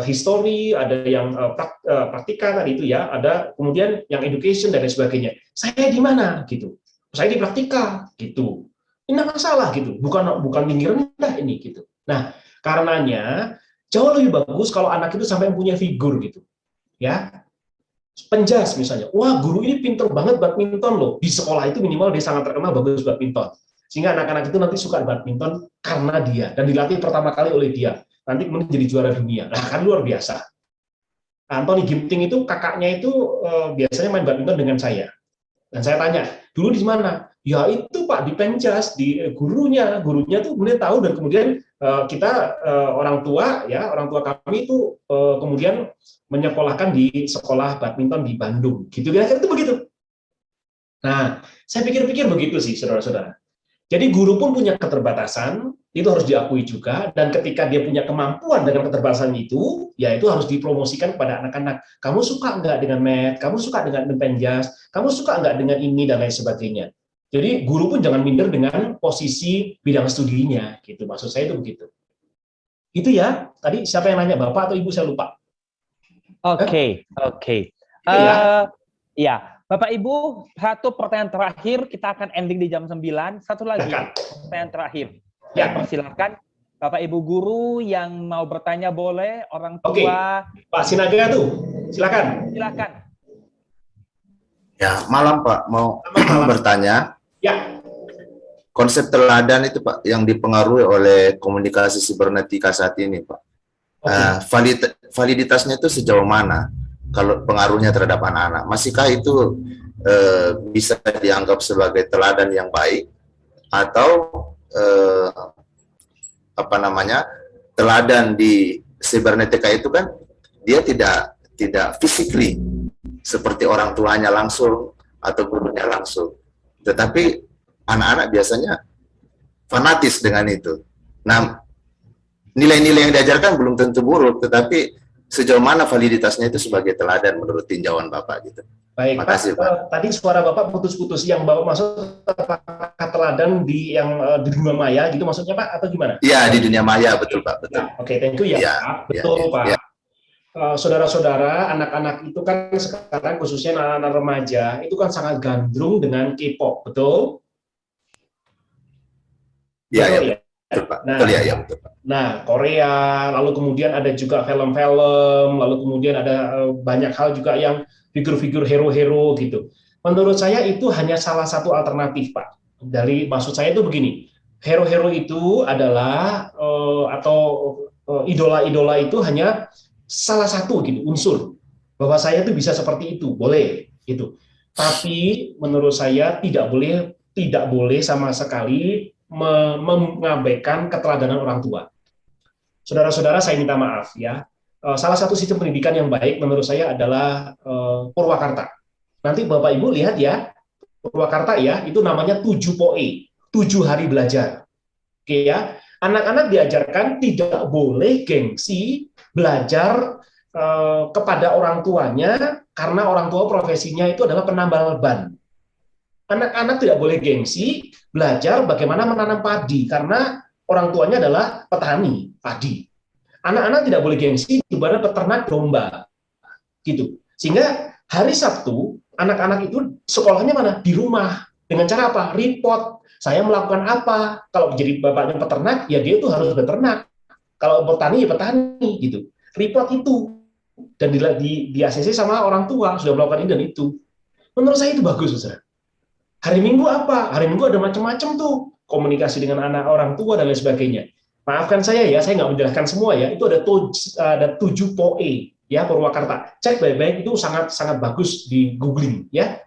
history, ada yang praktika tadi itu ya, ada kemudian yang education dan lain sebagainya. Saya di mana gitu? Saya di praktika gitu. Ini nggak masalah gitu, bukan tinggi rendah ini gitu. Nah, karenanya jauh lebih bagus kalau anak itu sampai punya figur gitu, ya. Penjas misalnya, wah guru ini pinter banget badminton loh. Di sekolah itu minimal dia sangat terkenal bagus badminton. Sehingga anak-anak itu nanti suka badminton karena dia dan dilatih pertama kali oleh dia. Nanti kemudian jadi juara dunia. Nah, kan luar biasa. Anthony Ginting itu kakaknya itu biasanya main badminton dengan saya. Dan saya tanya, dulu di mana? Ya itu Pak di Penjas, di gurunya tuh kemudian tahu dan kemudian kita orang tua kami itu kemudian menyekolahkan di sekolah badminton di Bandung, gitu kira-kira itu begitu. Nah, saya pikir-pikir begitu sih, saudara-saudara. Jadi guru pun punya keterbatasan, itu harus diakui juga, dan ketika dia punya kemampuan dengan keterbatasan itu, ya itu harus dipromosikan kepada anak-anak. Kamu suka nggak dengan math? Kamu suka dengan Penjas? Kamu suka nggak dengan ini dan lain sebagainya? Jadi guru pun jangan minder dengan posisi bidang studinya, gitu. Maksud saya itu begitu. Itu ya. Tadi siapa yang nanya, Bapak atau Ibu, saya lupa. Oke. Ya, Bapak Ibu, satu pertanyaan terakhir, kita akan ending di jam 9. Satu lagi, pertanyaan terakhir. Ya, persilakan. Bapak Ibu guru yang mau bertanya boleh, orang tua. Pak Sinaga tuh, silakan. Silakan. Ya, malam Pak, mau Malam. bertanya. Ya, Konsep teladan itu Pak, yang dipengaruhi oleh komunikasi sibernetika saat ini Pak. Validitasnya itu sejauh mana? Kalau pengaruhnya terhadap anak-anak, masihkah itu bisa dianggap sebagai teladan yang baik, atau teladan di sibernetika itu kan dia tidak physically seperti orang tuanya langsung atau gurunya langsung, tetapi anak-anak biasanya fanatis dengan itu. Nah, nilai-nilai yang diajarkan belum tentu buruk, tetapi sejauh mana validitasnya itu sebagai teladan menurut tinjauan Bapak gitu. baik. Makasih, Pak. Tadi suara Bapak putus-putus. Yang Bapak maksud apakah teladan di dunia maya gitu maksudnya Pak, atau gimana? Iya, di dunia maya, betul Pak. Betul. Nah, oke, thank you ya, Ya, Pak. Betul, ya, Pak. ya. Saudara-saudara, anak-anak itu kan sekarang khususnya anak-anak remaja itu kan sangat gandrung dengan K-pop, betul? Iya, Betul, ya, betul Pak. Nah, Betul ya, ya betul Pak. Nah, Korea, lalu kemudian ada juga film-film, lalu kemudian ada banyak hal juga yang figur-figur hero-hero gitu. Menurut saya itu hanya salah satu alternatif, Pak. Maksud saya itu begini, hero-hero itu adalah idola-idola itu hanya salah satu gitu unsur bahwa saya itu bisa seperti itu, boleh gitu. Tapi menurut saya tidak boleh sama sekali mengabaikan keteladanan orang tua. Saudara-saudara, saya minta maaf ya. Salah satu sistem pendidikan yang baik menurut saya adalah Purwakarta. Nanti Bapak Ibu lihat ya, Purwakarta ya, itu namanya 7 POE, 7 hari belajar. Oke ya, anak-anak diajarkan tidak boleh gengsi belajar kepada orang tuanya karena orang tua profesinya itu adalah penambal ban. Anak-anak tidak boleh gengsi belajar bagaimana menanam padi karena orang tuanya adalah petani padi. Anak-anak tidak boleh gengsi ibarat peternak domba. Gitu. Sehingga hari Sabtu anak-anak itu sekolahnya mana? Di rumah. Dengan cara apa? Report. Saya melakukan apa? Kalau jadi bapaknya peternak, ya dia itu harus beternak. Kalau bertani ya petani gitu. Report itu dan di ACC sama orang tua sudah melakukan ini dan itu. Menurut saya itu bagus, Saudara. Hari Minggu apa? Hari Minggu ada macam-macam tuh, komunikasi dengan anak orang tua dan lain sebagainya. Maafkan saya ya, saya nggak menjelaskan semua ya. Itu ada 7 POE ya, Purwakarta. Cek baik-baik, itu sangat bagus di googling ya.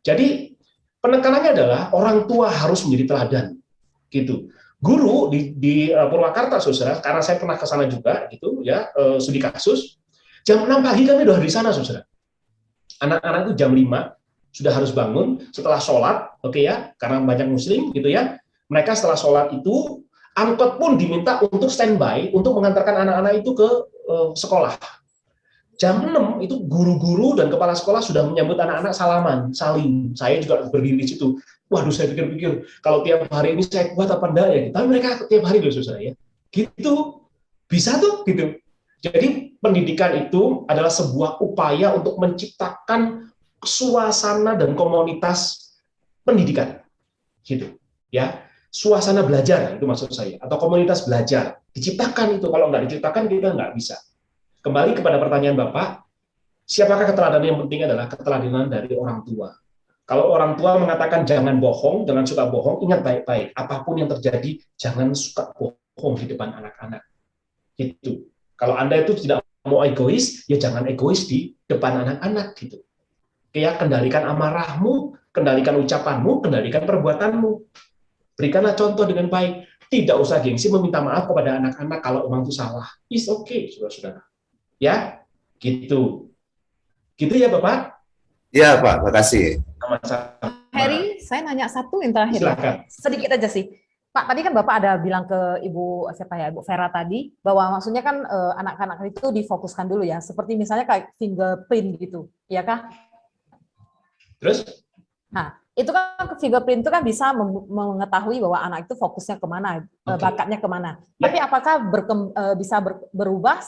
Jadi penekanannya adalah orang tua harus menjadi teladan gitu. Guru di Purwakarta, Saudara, karena saya pernah ke sana juga gitu ya, studi kasus. Jam 6 pagi kami udah di sana, Saudara. Anak-anak itu jam 5 sudah harus bangun setelah sholat, oke ya, karena banyak muslim gitu ya. Mereka setelah sholat itu, angkot pun diminta untuk standby untuk mengantarkan anak-anak itu ke sekolah. Jam 6 itu guru-guru dan kepala sekolah sudah menyambut anak-anak salaman, salim. Saya juga berdiri di situ. Waduh, saya pikir-pikir, kalau tiap hari ini saya kuat apa enggak ya? Tapi mereka tiap hari loh, Saudara ya. Gitu. Bisa tuh, gitu. Jadi pendidikan itu adalah sebuah upaya untuk menciptakan suasana dan komunitas pendidikan, gitu, ya, suasana belajar itu maksud saya, atau komunitas belajar diciptakan itu. Kalau nggak diciptakan kita nggak bisa. Kembali kepada pertanyaan Bapak, siapakah keteladanan yang penting adalah keteladanan dari orang tua. Kalau orang tua mengatakan jangan bohong, jangan suka bohong, ingat baik-baik, apapun yang terjadi jangan suka bohong di depan anak-anak. Gitu. Kalau Anda itu tidak mau egois, ya jangan egois di depan anak-anak gitu. Ya, kendalikan amarahmu, kendalikan ucapanmu, kendalikan perbuatanmu. Berikanlah contoh dengan baik. Tidak usah gengsi meminta maaf kepada anak-anak kalau memang itu salah. It's okay, saudara-saudara. Ya, gitu. Gitu ya, Bapak? Ya, Pak. Makasih. Sama-sama. Heri, saya nanya satu yang terakhir. Silakan. Sedikit aja sih. Pak, tadi kan Bapak ada bilang ke Ibu Vera tadi, bahwa maksudnya kan anak-anak itu difokuskan dulu ya, seperti misalnya kayak fingerprint gitu, ya kah? Terus? Nah, itu kan fingerprint itu kan bisa mengetahui bahwa anak itu fokusnya kemana, bakatnya kemana. Tapi apakah bisa berubah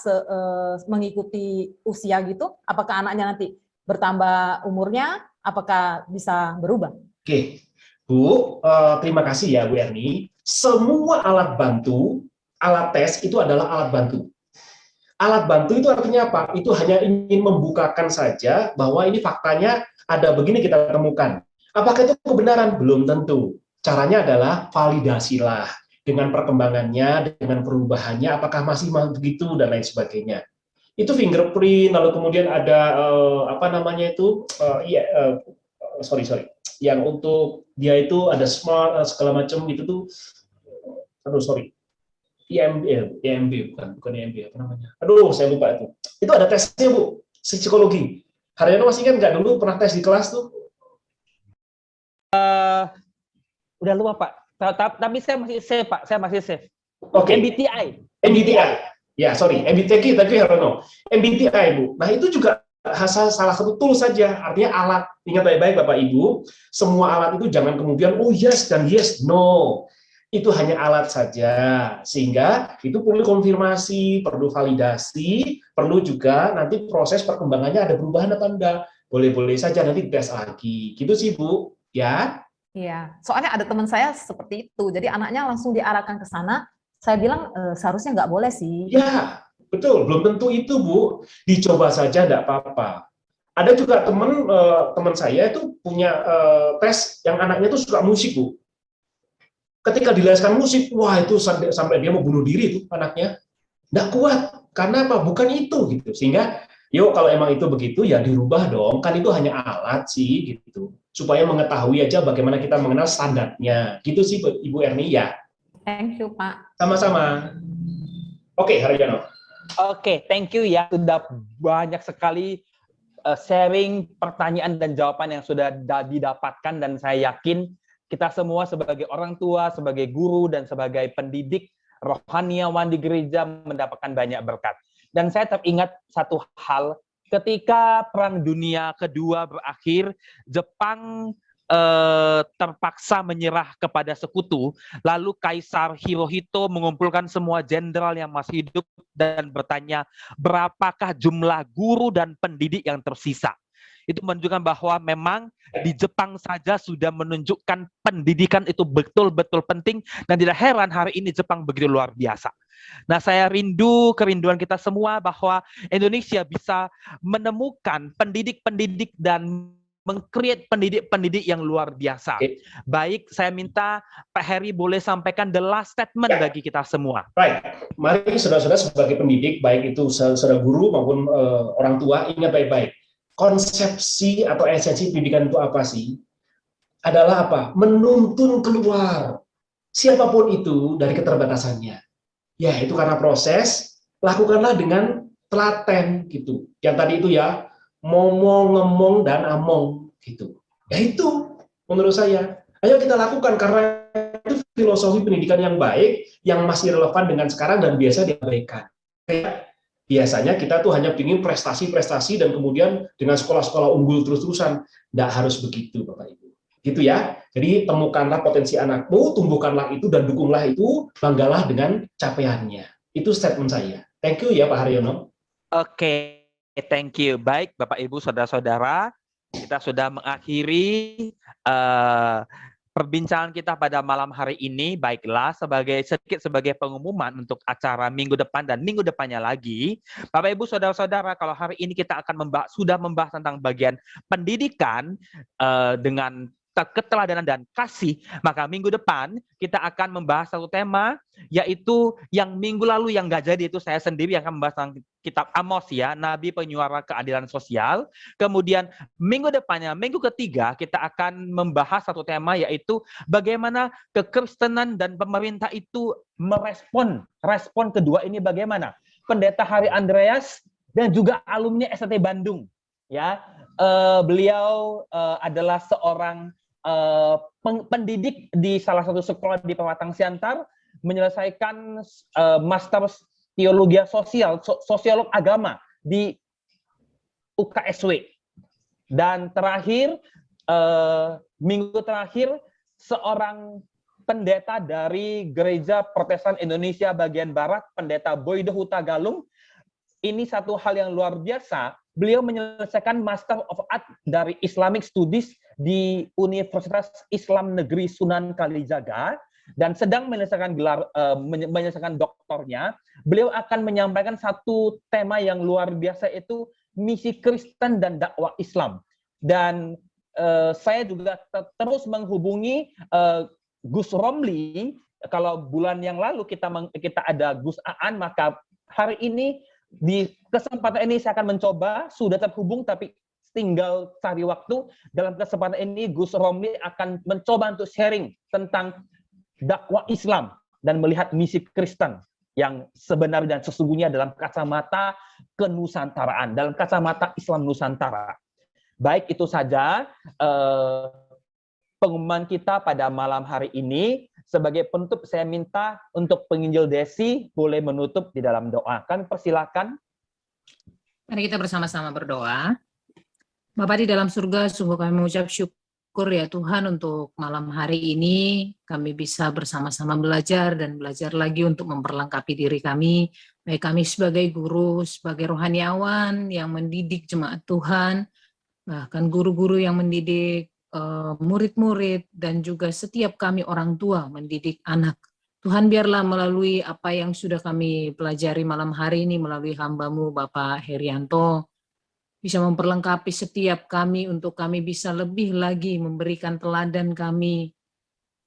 mengikuti usia gitu? Apakah anaknya nanti bertambah umurnya? Apakah bisa berubah? Oke, Bu, terima kasih ya Bu Erni. Semua alat bantu, alat tes itu adalah alat bantu. Alat bantu itu artinya apa? Itu hanya ingin membukakan saja bahwa ini faktanya ada begini kita temukan. Apakah itu kebenaran? Belum tentu. Caranya adalah validasilah dengan perkembangannya, dengan perubahannya, apakah masih begitu dan lain sebagainya. Itu fingerprint, lalu kemudian ada apa namanya itu, sorry, yang untuk dia itu ada smart segala macam gitu tuh, aduh sorry. IMB bukan IMB apa namanya? Aduh, saya lupa itu. Itu ada tesnya, Bu, psikologi. Haryono masih kan nggak dulu pernah tes di kelas tuh? Udah lupa, Pak. Tapi saya masih save, Pak. Saya masih save. Oke. MBTI. Ya, sorry. MBTI tadi Haryono. MBTI, Bu. Nah, itu juga salah satu tool saja. Artinya alat. Ingat baik-baik, Bapak Ibu. Semua alat itu jangan kemudian, oh yes dan yes. No. Itu hanya alat saja, sehingga itu perlu konfirmasi, perlu validasi, perlu juga nanti proses perkembangannya ada perubahan atau enggak. Boleh-boleh saja nanti tes lagi. Gitu sih, Bu. Ya. Iya, soalnya ada teman saya seperti itu. Jadi anaknya langsung diarahkan ke sana. Saya bilang seharusnya nggak boleh sih. Ya, betul. Belum tentu itu, Bu. Dicoba saja enggak apa-apa. Ada juga teman saya itu punya tes yang anaknya itu suka musik, Bu. Ketika dileskan musik, wah itu sampai dia mau bunuh diri itu anaknya. Nggak kuat, karena apa? Bukan itu gitu. Sehingga, yuk kalau emang itu begitu ya dirubah dong. Kan itu hanya alat sih gitu. Supaya mengetahui aja bagaimana kita mengenal standarnya. Gitu sih Ibu Erni ya. Thank you, Pak. Sama-sama. Oke, Haryono. Oke, thank you ya. Sudah banyak sekali sharing pertanyaan dan jawaban yang sudah didapatkan, dan saya yakin kita semua sebagai orang tua, sebagai guru, dan sebagai pendidik rohaniawan di gereja mendapatkan banyak berkat. Dan saya teringat satu hal, ketika Perang Dunia Kedua berakhir, Jepang terpaksa menyerah kepada sekutu, lalu Kaisar Hirohito mengumpulkan semua jenderal yang masih hidup dan bertanya, berapakah jumlah guru dan pendidik yang tersisa? Itu menunjukkan bahwa memang di Jepang saja sudah menunjukkan pendidikan itu betul-betul penting, dan tidak heran hari ini Jepang begitu luar biasa. Nah, saya kerinduan kita semua bahwa Indonesia bisa menemukan pendidik-pendidik dan meng-create pendidik-pendidik yang luar biasa. Baik, saya minta Pak Heri boleh sampaikan the last statement bagi kita semua. Baik, mari saudara-saudara sebagai pendidik, baik itu saudara guru maupun orang tua, ingat baik-baik. Konsepsi atau esensi pendidikan itu apa sih? Adalah apa? Menuntun keluar siapapun itu dari keterbatasannya. Ya, itu karena proses, lakukanlah dengan telaten gitu. Yang tadi itu ya, ngomong, ngemong, dan among gitu. Ya itu menurut saya. Ayo kita lakukan karena itu filosofi pendidikan yang baik, yang masih relevan dengan sekarang dan biasa diabaikan. Biasanya kita tuh hanya ingin prestasi-prestasi dan kemudian dengan sekolah-sekolah unggul terus-terusan. Nggak harus begitu, Bapak Ibu. Gitu ya. Jadi temukanlah potensi anakmu, tumbuhkanlah itu dan dukunglah itu, banggalah dengan capaiannya. Itu statement saya. Thank you ya Pak Haryono. Oke, thank you. Baik, Bapak Ibu, saudara-saudara, kita sudah mengakhiri perbincangan kita pada malam hari ini. Baiklah, sedikit sebagai pengumuman untuk acara minggu depan dan minggu depannya lagi. Bapak Ibu, saudara-saudara, kalau hari ini kita akan sudah membahas tentang bagian pendidikan dengan keteladanan dan kasih, maka minggu depan kita akan membahas satu tema, yaitu yang minggu lalu yang nggak jadi, itu saya sendiri yang akan membahas tentang kitab Amos ya, Nabi Penyuara Keadilan Sosial. Kemudian minggu depannya, minggu ketiga, kita akan membahas satu tema, yaitu bagaimana kekristenan dan pemerintah itu respon kedua ini bagaimana. Pendeta Hari Andreas dan juga alumni STT Bandung, ya, beliau adalah seorang pendidik di salah satu sekolah di Pematang Siantar, menyelesaikan master teologi sosial, sosiolog agama di UKSW. Dan terakhir, minggu terakhir, seorang pendeta dari Gereja Protestan Indonesia bagian Barat, Pendeta Boydo Huta Galung. Ini satu hal yang luar biasa. Beliau menyelesaikan Master of Art dari Islamic Studies di Universitas Islam Negeri Sunan Kalijaga. dan sedang menyelesaikan menyelesaikan doktornya, beliau akan menyampaikan satu tema yang luar biasa, itu misi Kristen dan dakwah Islam. Dan saya juga terus menghubungi Gus Romli. Kalau bulan yang lalu kita ada Gus Aan, maka hari ini di kesempatan ini saya akan mencoba, sudah terhubung tapi tinggal cari waktu. Dalam kesempatan ini Gus Romli akan mencoba untuk sharing tentang dakwah Islam dan melihat misi Kristen yang sebenarnya dan sesungguhnya dalam kacamata kenusantaraan, dalam kacamata Islam Nusantara. Baik, itu saja pengumuman kita pada malam hari ini. Sebagai penutup, saya minta untuk penginjil Desi boleh menutup di dalam doa. Kami persilakan. Mari kita bersama-sama berdoa. Bapa di dalam surga, sungguh kami mengucap syukur ya Tuhan untuk malam hari ini. Kami bisa bersama-sama belajar dan belajar lagi untuk memperlengkapi diri kami. Baik kami sebagai guru, sebagai rohaniawan yang mendidik jemaat Tuhan, bahkan guru-guru yang mendidik murid-murid, dan juga setiap kami orang tua mendidik anak. Tuhan, biarlah melalui apa yang sudah kami pelajari malam hari ini, melalui hamba-Mu Bapak Herianto, bisa memperlengkapi setiap kami untuk kami bisa lebih lagi memberikan teladan kami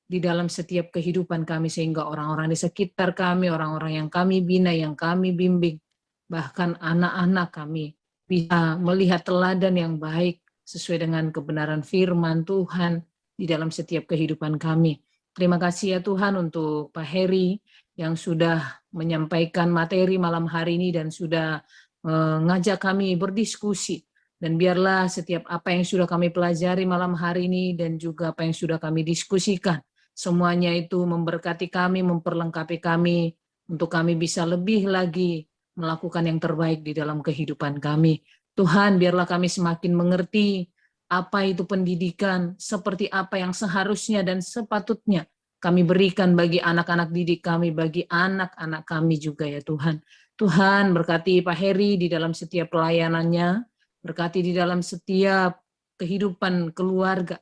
di dalam setiap kehidupan kami, sehingga orang-orang di sekitar kami, orang-orang yang kami bina, yang kami bimbing, bahkan anak-anak kami bisa melihat teladan yang baik sesuai dengan kebenaran firman Tuhan di dalam setiap kehidupan kami. Terima kasih ya Tuhan untuk Pak Heri yang sudah menyampaikan materi malam hari ini dan sudah mengajak kami berdiskusi. Dan biarlah setiap apa yang sudah kami pelajari malam hari ini dan juga apa yang sudah kami diskusikan, semuanya itu memberkati kami, memperlengkapi kami, untuk kami bisa lebih lagi melakukan yang terbaik di dalam kehidupan kami. Tuhan, biarlah kami semakin mengerti apa itu pendidikan, seperti apa yang seharusnya dan sepatutnya kami berikan bagi anak-anak didik kami, bagi anak-anak kami juga ya Tuhan. Tuhan, berkati Pak Heri di dalam setiap pelayanannya, berkati di dalam setiap kehidupan keluarga,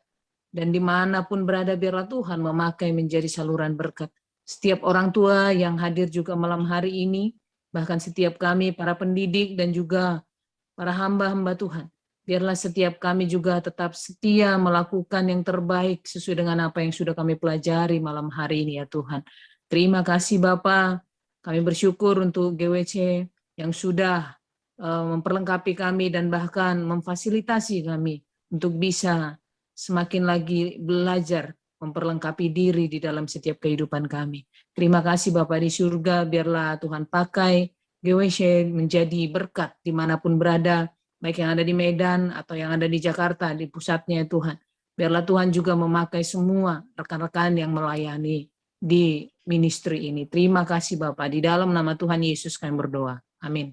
dan dimanapun berada biarlah Tuhan memakai menjadi saluran berkat. Setiap orang tua yang hadir juga malam hari ini, bahkan setiap kami para pendidik dan juga para hamba-hamba Tuhan, biarlah setiap kami juga tetap setia melakukan yang terbaik sesuai dengan apa yang sudah kami pelajari malam hari ini ya Tuhan. Terima kasih Bapa. Kami bersyukur untuk GWC yang sudah memperlengkapi kami dan bahkan memfasilitasi kami untuk bisa semakin lagi belajar memperlengkapi diri di dalam setiap kehidupan kami. Terima kasih Bapa di surga, biarlah Tuhan pakai GWC menjadi berkat dimanapun berada, baik yang ada di Medan atau yang ada di Jakarta, di pusatnya Tuhan. Biarlah Tuhan juga memakai semua rekan-rekan yang melayani di ministry ini. Terima kasih Bapak, di dalam nama Tuhan Yesus kami berdoa. Amin.